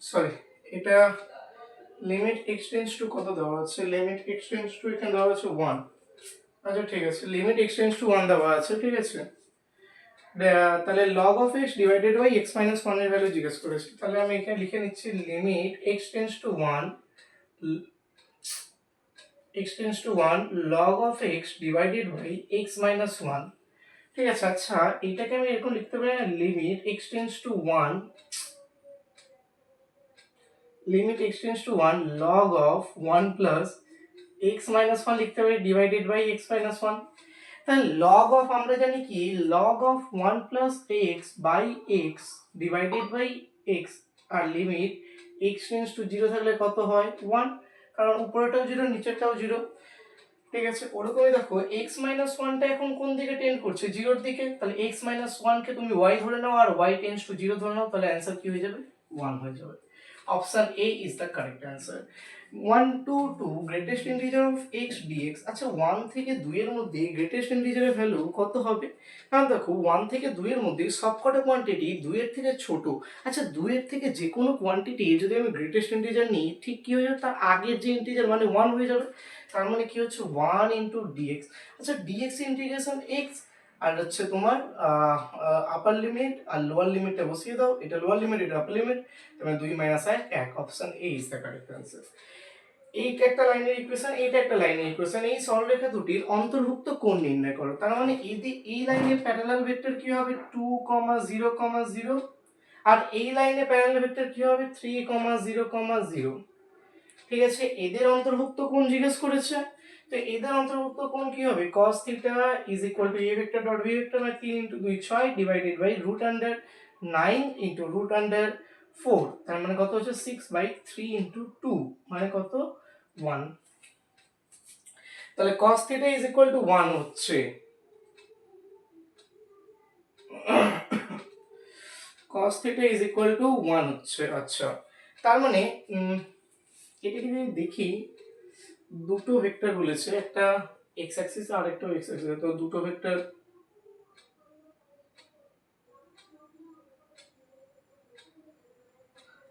sorry এটা লিমিট x টেন্ডস টু কত দেওয়া আছে, লিমিট x টেন্ডস টু এখানে দেওয়া আছে 1। আচ্ছা ঠিক আছে, লিমিট x টেন্ডস টু 1 দেওয়া আছে, ঠিক আছে। তাহলে log of x divided by x minus 1 এর ভ্যালু জিজ্ঞেস করেছে, তাহলে আমি এখানে লিখে নিচ্ছি limit x tends to 1, x tends to 1 log of x divided by x minus 1, ঠিক আছে। আচ্ছা এটাকে আমি এরকম লিখতে পারি না, limit x tends to 1, limit x tends to 1 log of 1 plus x minus 1 লিখতে পারি ডিভাইডেড বাই x মাইনাস 1। তাহলে log of আমরা জানি কি log of 1 plus x by x divided by x, আর লিমিট x টেন্ডস টু 0 থাকলে কত হয় 1, কারণ উপরেটাও 0 নিচেরটাও 0, ঠিক আছে। ওরকমই দেখো x মাইনাস 1টা এখন কোন দিকে টেন্ড করছে 0 এর দিকে, তাহলে x মাইনাস 1 কে তুমি y ধরে নাও আর y টেন্ডস টু 0 ধরে নাও, তাহলে অ্যানসার কি হয়ে যাবে 1 হয়ে যাবে। Option A is the correct answer. 1 to 2 greatest integer of x dx। আচ্ছা 1 থেকে 2 এর মধ্যে গ্রেটেস্ট ইন্টিজারের ভ্যালু কত হবে? কারণ দেখো 1 থেকে 2 এর মধ্যে সবকটা কোয়ান্টিটি 2 এর থেকে ছোট। আচ্ছা 2 এর থেকে যে কোনো কোয়ান্টিটি যদি আমি গ্রেটেস্ট ইন্টিজার নিই, ঠিক কি হয়ে যাবে, তার আগের যে ইন্টিজার মানে 1 হয়ে যাবে। তার মানে কি হচ্ছে 1 ইন্টু dx। আচ্ছা dx ইন্টিগ্রেশন x, আর হচ্ছে তোমার আপার লিমিট আর লোয়ার লিমিটটা বসিয়ে দাও, এটা লোয়ার লিমিট এটা আপার লিমিট, তাহলে 2 minus 1 option A is the correct answer. এইটা একটা লাইনের ইকুয়েশন, এইটা একটা লাইনের ইকুয়েশন, এই সরলরেখা দুটির অন্তর্ভুক্ত কোণ নির্ণয় করো। তার মানে এই লাইনের প্যারালাল ভেক্টর কি হবে 2, 0, 0, আর এই লাইনে প্যারালাল ভেক্টর কি হবে 3, 0, 0। ঠিক আছে, এদের অন্তর্ভুক্ত কোণ জিজ্ঞেস করেছে, তো এদের অন্তর্ভুক্ত কোণ কি হবে cos θ is equal to a vector dot b vector মানে 3 into 2 6 divided by root under 9 into root under 4, তার মানে কত হচ্ছে 6 by 3 into 2 মানে কত 1। তাহলে cos θ is equal to 1 হচ্ছে cos θ is equal to 1 হচ্ছে। আচ্ছা তার মানে এটাকে যদি দেখি দুটো ভেক্টর বলেছে, একটা x অ্যাক্সিস আর একটা y অ্যাক্সিস, তো দুটো ভেক্টর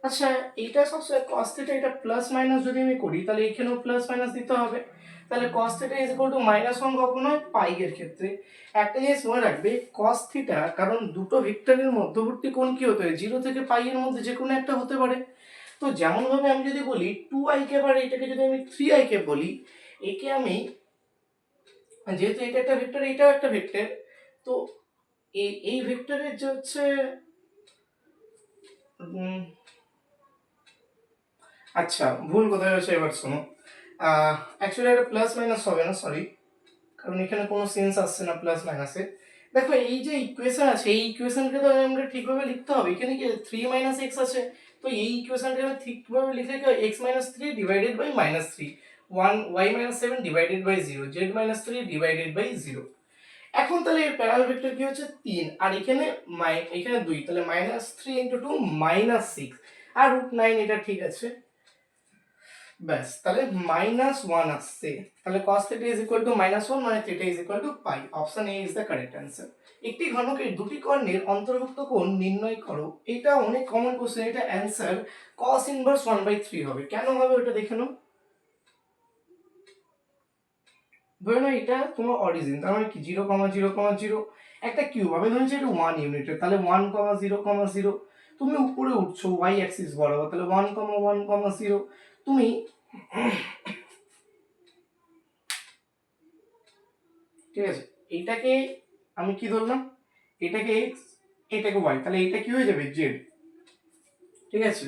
আচ্ছা এটা সবসময় cos θ এটা প্লাস মাইনাস যদি আমি করি তাহলে এখানেও প্লাস মাইনাস দিতে হবে, তাহলে cos θ is equal to -1 কখন হয় পাই এর ক্ষেত্রে। একটা জিনিস মনে রাখবে cos θ কারণ দুটো ভেক্টরের মধ্যবর্তী কোণ কি হতে হয় 0 থেকে পাই এর মধ্যে যে কোনো একটা হতে পারে। তো যেমন ভাবে আমি যদি বলি 2i কে আবার এটাকে যদি আমি 3i কে বলি, একে আমি যেহেতু এটা একটা ভেক্টর এটাও একটা ভেক্টর, তো এই ভেক্টরের যে হচ্ছে আচ্ছা ভুল কোথায় হয়েছে এবার শোনো, অ্যাকচুয়ালি এটা প্লাস মাইনাস হবে না, সরি, কারণ এখানে কোনো সেন্স আসছে না প্লাস মাইনাসে। দেখো এই যে ইকুয়েশন আছে এই ইকুয়েশনকে তো আমরা ঠিকভাবে লিখতে হবে, এখানে কি 3 মাইনাস এক্স আছে, তো এই ইকুয়েশনকে আমি ঠিকভাবে লিখলে কি x minus 3 divided by minus 3, 1 y minus 7 divided by 0, z minus 3 divided by 0। এখন তাহলে এর প্যারাল ভেক্টর কি হচ্ছে 3 আর এখানে এখানে 2, তাহলে মাইনাস 3 ইন্টু 2 মাইনাস 6 আর রুট 9, এটা ঠিক আছে। ব্যাস তাহলে -1 আসছে, তাহলে cos θ is equal to -1 মানে θ is equal to pi, option A is the correct answer. একটি ঘনকের দুটি কর্ণের অন্তর্ভুক্ত কোণ নির্ণয় করো, এটা অনেক কমন কোশ্চেন, এটা অ্যান্সার cos ইনভার্স 1/3 হবে। কেন হবে ওটা দেখে নাও, ধরে নাও এটা তোমার অরিজিন, তার মানে কি 0, 0, 0 একটা কিউব, আমি ধরেছি এটা 1 ইউনিটের, তাহলে 1, 0, 0 তুমি উপরে উঠছো y অ্যাক্সিস বরাবর, তাহলে 1, 1, 0 তুমি ঠিক আছে এইটাকে আমি কি ধরলাম, এটাকে x এটাকে y, তাহলে এটা কি হয়ে যাবে z, ঠিক আছে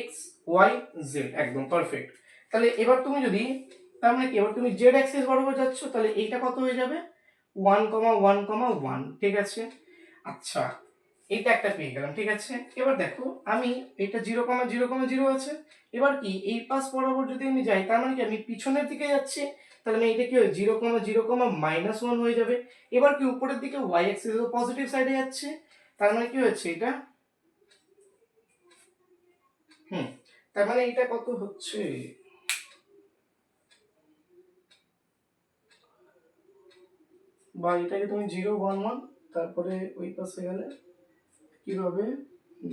x y z একদম পারফেক্ট। তাহলে এবার তুমি যদি তার মানে কি এবার তুমি z অ্যাক্সিস বরাবর যাচ্ছ, তাহলে এইটা কত হয়ে যাবে 1, 1, 1, ঠিক আছে। আচ্ছা এটা একটা পেয়ে গেলাম, ঠিক আছে। এবার দেখো আমি এটা 0, 0, 0 আছে, এবার কি এই পাশ বরাবর যদি আমি যাই তার মানে কি আমি পিছনের দিকে যাচ্ছি, তাহলে আমি এটা কি হয় 0, 0, -1 হয়ে যাবে। এবার কি উপরের দিকে y অ্যাক্সিস পজিটিভ সাইডে যাচ্ছে, তার মানে কি হচ্ছে এটা তার মানে এটা কত হচ্ছে, বা এটাকে তুমি 0 1 1 তারপরে ওই পাশে গেলে কি হবে,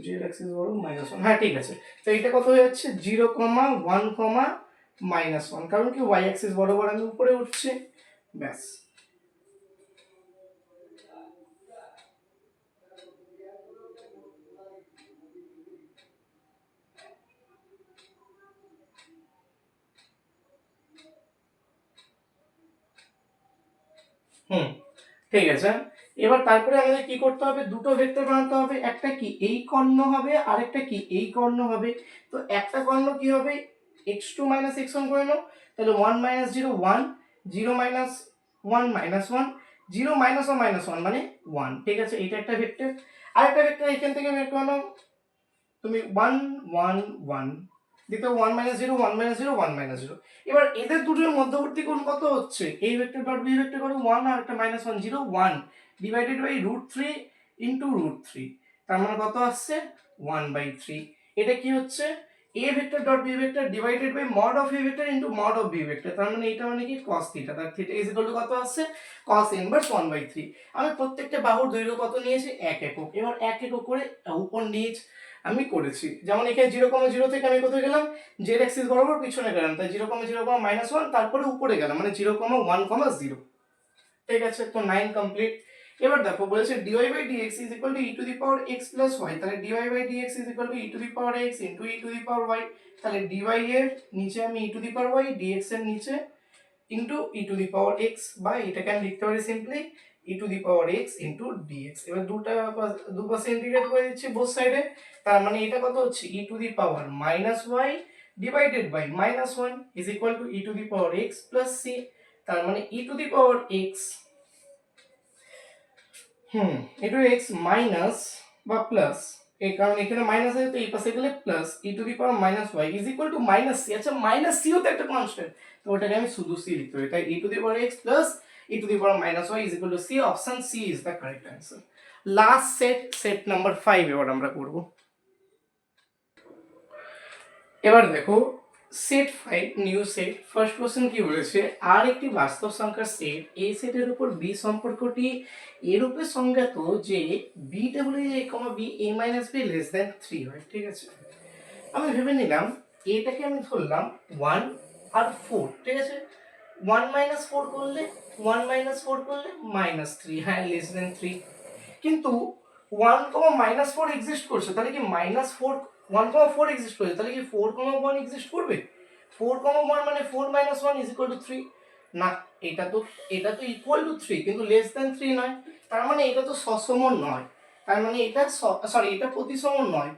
জেড অ্যাক্সিস বড় -1, হ্যাঁ ঠিক আছে। তো এটা কত হয়ে যাচ্ছে 0 1 -1, কারণ কি ওয়াই অ্যাক্সিস বরাবর আমি উপরে উঠছি, ব্যাস। ঠিক আছে। এবার তারপরে আমাদের কি করতে হবে, দুটো ভেক্টর বানাতে হবে, একটা কি এই কর্ণ হবে আর একটা কি এই কর্ণ হবে। তো একটা কর্ণ কি হবে, x2 x1 করে নাও, তাহলে 1 0 1, 0 1 -1, 0 -1 মানে 1, ঠিক আছে, এটা একটা ভেক্টর। আর একটা ভেক্টর এখান থেকে বের করে নাও তুমি 1 1 1, দেখো 1 0 1 0 1 0। এবার এদের দুটোর মধ্যবর্তী কোণ কত হচ্ছে, এই ভেক্টর ডট বি ভেক্টর করো 1 আর একটা -1 0 1 ডিভাইডেড বাই √3 ইনটু √3, তার মানে কত আসছে 1/3। এটা কি হচ্ছে, a vector dot b vector divided by mod of a vector into mod of b vector, তার মানে এটা মানে কি cos থিটা, তার থিটা ইজ ইকুয়াল টু কত আসছে cos ইনভার্স 1/3। আমি প্রত্যেকটা বাহুর দৈর্ঘ্য কত নিয়েছি 1 একক, এবার 1 একক করে উপর নিচ আমি করেছি। যেমন এখানে 0,0 থেকে আমি কোথায় গেলাম, জেড অ্যাক্সিস বরাবর পিছনে গেলাম, তাই 0,0 -1 তারপরে উপরে গেলাম মানে 0,1, 0। ঠিক আছে, তো 9 কমপ্লিট। এবার দেখো বলেছে dy by dx is equal to e to the power x plus y, তাহলে dy by dx is equal to e to the power x into e to the power y, তাহলে dy এর নিচে আমি e to the power y, dx এর নিচে into e to the power x, বা এটাকে আমি লিখতে পারি simply e to the power x into dx। এবার দুপাশে ইন্টিগ্রেট করে দিচ্ছি বোথ সাইডে, তার মানে এটা কত হচ্ছে e to the power -y divided by -1 is equal to e to the power x plus c, তার মানে e to the power x এটা x মাইনাস বা প্লাস, এই কারণ এখানে মাইনাস আছে তো এই পাশে গেলে plus e to the power -y is equal to -c। আচ্ছা -c ও তো একটা কনস্ট্যান্ট, তো ওটাকে আমি শুধু c লিখতে পারি, তাই e to the power x plus e to the power -y is equal to c, option c is the correct answer. Last set number 5 এবার আমরা করব। এবার দেখো set 5 new set, first question কি বলেছে, আর একটি বাস্তব সংখ্যার সেট এই সেটের উপর বি সম্পর্কটি এরূপে সংজ্ঞাত যে বি টেবিলে a, b a - b less than 3 হয়। ঠিক আছে, আমি ভেবে নিলাম এটাকে আমি ধরলাম 1 আর 4, ঠিক আছে, 1 - 4 করলে -3, হ্যাঁ লেস দ্যান 3। কিন্তু 1, -4 এক্সিস্ট করছে, তাহলে কি -4 1, 4 এক্সিস্ট করছে, তাহলে কি 4, 1 এক্সিস্ট করবে, 4, 1 মানে 4 - 1 ইজ ইকুয়াল টু 3 না, এটা তো ইকুয়াল টু 3 কিন্তু লেস দ্যান 3 নয়, তার মানে এটা তো সসম নয়, তার মানে এটা সরি এটা প্রতিসম নয়,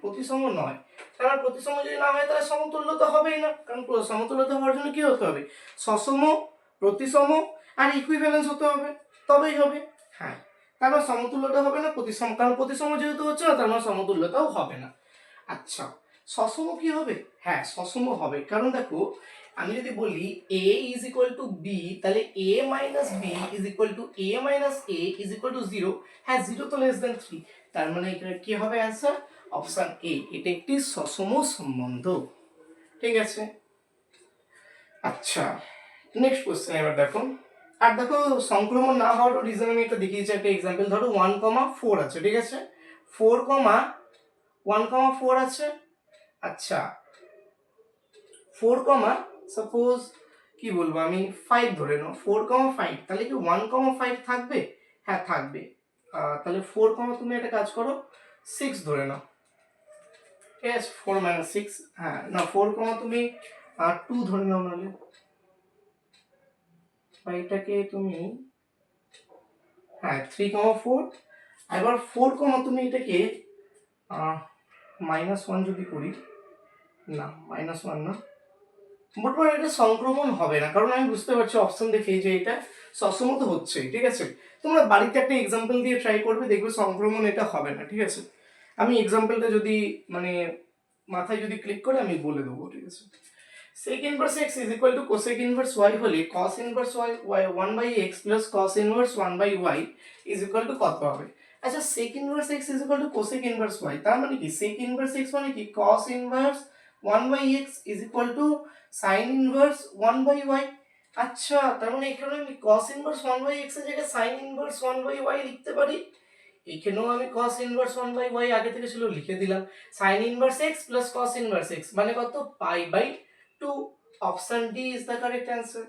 তার মানে প্রতিসম যদি না হয় তাহলে সমতুল্য তো হবেই না, কারণ সমতুল্যতা হওয়ার জন্য কি হতে হবে, সসম, প্রতিসম আর ইকুইভ্যালেন্স হতে হবে, তবেই হবে। হ্যাঁ, তার মানে সমতুল্যতা হবে না, প্রতিসম, কারণ প্রতিসম যেহেতু হচ্ছে না তার মানে সমতুল্যতাও হবে না। আচ্ছা সসম কি হবে, হ্যাঁ সসম হবে, কারণ দেখো আমি যদি বলি a is equal two b, তাহলে a minus b is equal two a minus a is equal to 0, হ্যাঁ 0 তো লেস দ্যান 3, তার মানে এটা কি হবে অ্যান্সার, অপশন এ, এটা একটি সসম সম্বন্ধ। ঠিক আছে, আচ্ছা নেক্সট কোশ্চেন এবার দেখো, আর দেখো সংক্রমণ না হওয়ার রিজন আমি এটা দেখিয়েছি একটা এক্সাম্পল, ধরো 1,4 আছে, ঠিক আছে, 4, 1,4 আছে, আচ্ছা 4, সাপোজ কি বলবো আমি 5 ধরে নাও, 4, 5, তাহলে কি 1,5 থাকবে, হ্যাঁ থাকবে, তাহলে 4, তুমি একটা কাজ করো 6 ধরে নাও, ঠিক আছে 4 - 6, হ্যাঁ না 4, তুমি 2 ধরে নাও, নাহলে বা এটাকে তুমি হ্যাঁ 3, 4, এবার 4, তুমি এটাকে -1 যদি করি, না -1 না, মোটমাট এটা সংক্রমণ হবে না, কারণ আমি বুঝতে পারছি অপশন দেখে যে এটা সসম্মত হচ্ছে, ঠিক আছে, তোমরা বাড়িতে একটা এক্সাম্পল দিয়ে ট্রাই করবে, দেখবে সংক্রমণ এটা হবে না। ঠিক আছে, আমি এক্সাম্পলটা যদি মানে মাথায় যদি ক্লিক করে আমি বলে দেবো, ঠিক আছে, sec inverse x is equal to cosec inverse y হলে cos inverse y 1/x plus cos inverse 1/y is equal to কত হবে। আচ্ছা sec inverse x is equal to cosec inverse y, তার মানে কি sec inverse x মানে কি cos inverse 1/x is equal to sign inverse 1/y। আচ্ছা, তার মানে এখানে আমি cos ইনভার্স 1/x এর জায়গায় সাইন ইনভার্স 1/y লিখতে পারি। এখানেও আমি cos ইনভার্স 1/y আগে থেকে ছিল লিখে দিলাম। sin inverse x plus cos inverse x মানে কত, π/2। Option D is the correct answer.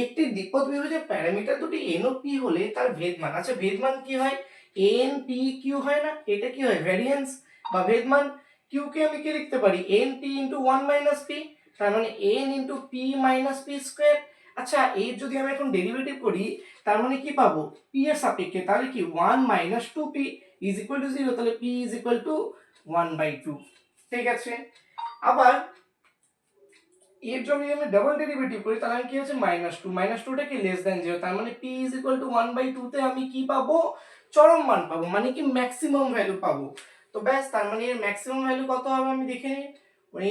একটি দ্বিপদ বিভাজক প্যারামিটার দুটি n ও p হলে তার ভেদমান, আচ্ছা ভেদমান কি হয়, n p q হয় না, এটা কি হয় ভ্যারিয়েন্স বা ভেদমান। q কে আমি কি লিখতে পারি, n p into 1 minus p, তার মানে n into p minus p square. আচ্ছা এর যদি আমি এখন ডেরিভেটিভ করি তার মানে কি পাবো, p এর সাপেক্ষে, তাহলে কি 1 minus 2p is equal to 0, তাহলে p ইজ ইকুয়াল টু 1/2। ঠিক আছে, আবার এর যদি আমি ডাবল ডেরিভেটিভ করি তাহলে আমি কি হচ্ছে -2, -2টা কি লেস দ্যান 0, তার মানে p ইজ ইকুয়াল টু 1/2 তে আমি কি পাবো, চরম মান পাবো, মানে কি ম্যাক্সিমাম ভ্যালু পাবো। তো ব্যাস, তার মানে এর ম্যাক্সিমাম ভ্যালু কত হবে আমি দেখে নিই,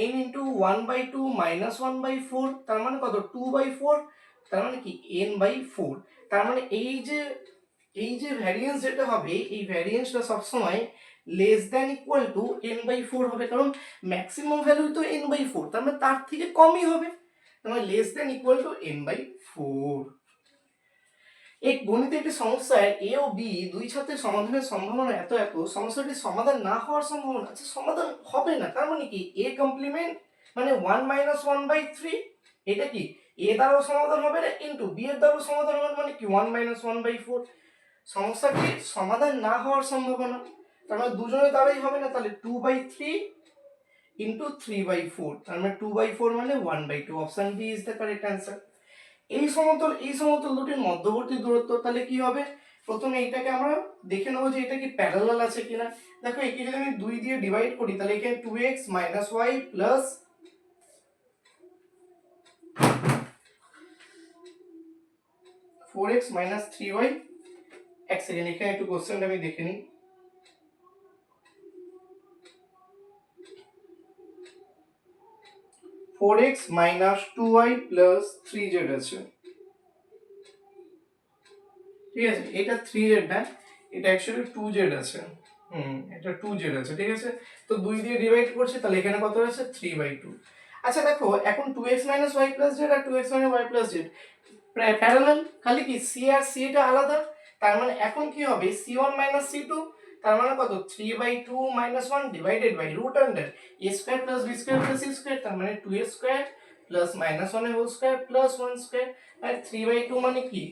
n ইনটু 1/2 মাইনাস 1/4, তার মানে কত 2/4, তার মানে কি n/4। তার মানে এই যে ভ্যারিয়েন্স যেটা হবে, এই ভ্যারিয়েন্সটা সবসময় less than equal two n/4 হবে, কারণ ম্যাক্সিমাম ভ্যালু তো n/4, তার মানে তার থেকে কমই হবে, তার মানে less than equal two n/4। এক গণিতের একটি সমস্যায় এ ও বি দুই ছাত্রের সমাধানের সম্ভাবনা এত এত, সমস্যাটির সমাধান না হওয়ার সম্ভাবনা, আচ্ছা সমাধান হবে না, তার মানে কি এ কমপ্লিমেন্ট মানে 1 মাইনাস 1/3, এটা কি এ দ্বারাও সমাধান হবে না, ইনটু বি এর দ্বারাও সমাধান হবে না, মানে কি 1 মাইনাস 1/4। সমস্যাটির সমাধান না হওয়ার সম্ভাবনা, তার মানে দুজনের দ্বারাই হবে না, তাহলে 2/3 ইনটু 3/4, তার মানে 2/4 মানে 1/2। Option D is the correct answer. এই সমতল দুটির মধ্যবর্তী দূরত্ব তাহলে কি হবে, প্রথমে এইটাকে আমরা দেখে নেবো যে এটা কি প্যারালাল আছে কিনা। দেখো একে যদি আমি 2 দিয়ে ডিভাইড করি তাহলে এখানে 2x minus y plus 4x minus 3y। এক সেকেন্ড, এখানে একটু কোশ্চেনটা আমি দেখে নিই। 4x minus 2y plus 3z আছে, ঠিক আছে, এটা 3z না, এটা অ্যাকচুয়ালি 2z আছে, এটা 2z আছে, ঠিক আছে। তো 2 দিয়ে ডিভাইড করছে তাহলে এখানে কত আছে 3/2। আচ্ছা দেখো এখন 2x y z আর 2x y z প্যারালাল, খালি কি c আর c টা আলাদা, তার মানে এখন কি হবে c1 c2, তার মানে কত 3/2 1 divided by root under a square plus b square plus c square, তার মানে 2a স্কয়ার প্লাস -1 এর হোল স্কয়ার প্লাস 1 স্কয়ার, আর 3/2 মানে কি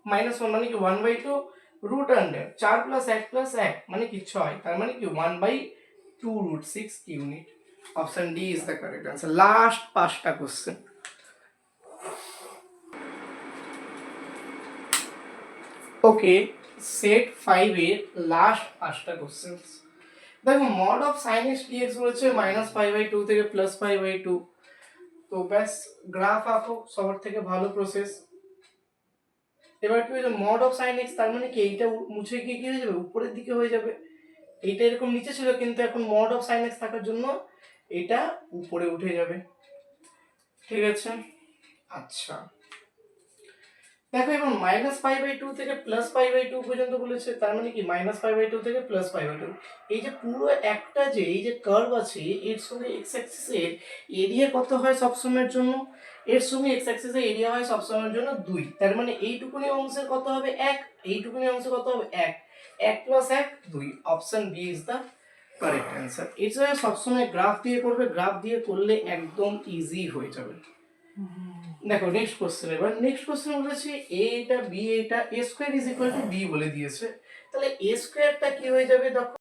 -1 মানে কি 1/2 রুট আন্ডার 4 প্লাস 1 প্লাস 1 মানে কি 6, তার মানে কি 1/2 root 6 unit. Option D is the correct answer. Last 5টা কোশ্চেন। ওকে, সেট 5 এর লাস্ট 5টা কোশ্চেন। দেখো mod of sin x dx বলেছে -π/2 থেকে +π/2। তো ব্যাস গ্রাফ আঁকো, সবার থেকে ভালো প্রসেস। এবার কি হয়েছে মড অফ sin x, তার মানে কি এইটা মুছে গিয়ে কি হয়ে যাবে, উপরের দিকে হয়ে যাবে। এইটা এরকম নিচে ছিল কিন্তু এখন মড অফ sin x থাকার জন্য এটা উপরে উঠে যাবে, ঠিক আছে। আচ্ছা দেখো এবার -π/2 থেকে +π/2 পর্যন্ত বলেছে, তার মানে কি -π/2 থেকে +π/2। এই যে পুরো একটা যে এই যে কার্ভ আছে এর সঙ্গে x অ্যাক্সিসের এরিয়া কত হয় সব সময়ের জন্য, এর সঙ্গে x অ্যাক্সিসের এরিয়া হয় সব সময়ের জন্য 2, তার মানে এইটুকুনি অংশের কত হবে 1, এইটুকুনি অংশের কত হবে 1, 1 + 1 2। Option B is the correct answer. এটা সবসময় গ্রাফ দিয়ে করবে, গ্রাফ দিয়ে করলে একদম ইজি হয়ে যাবে। দেখো নেক্সট কোশ্চেন, এবার নেক্সট কোশ্চেন বলেছে a এটা b এটা a square is equal two b বলে দিয়েছে, তাহলে a স্কয়ারটা কি হয়ে যাবে, দেখো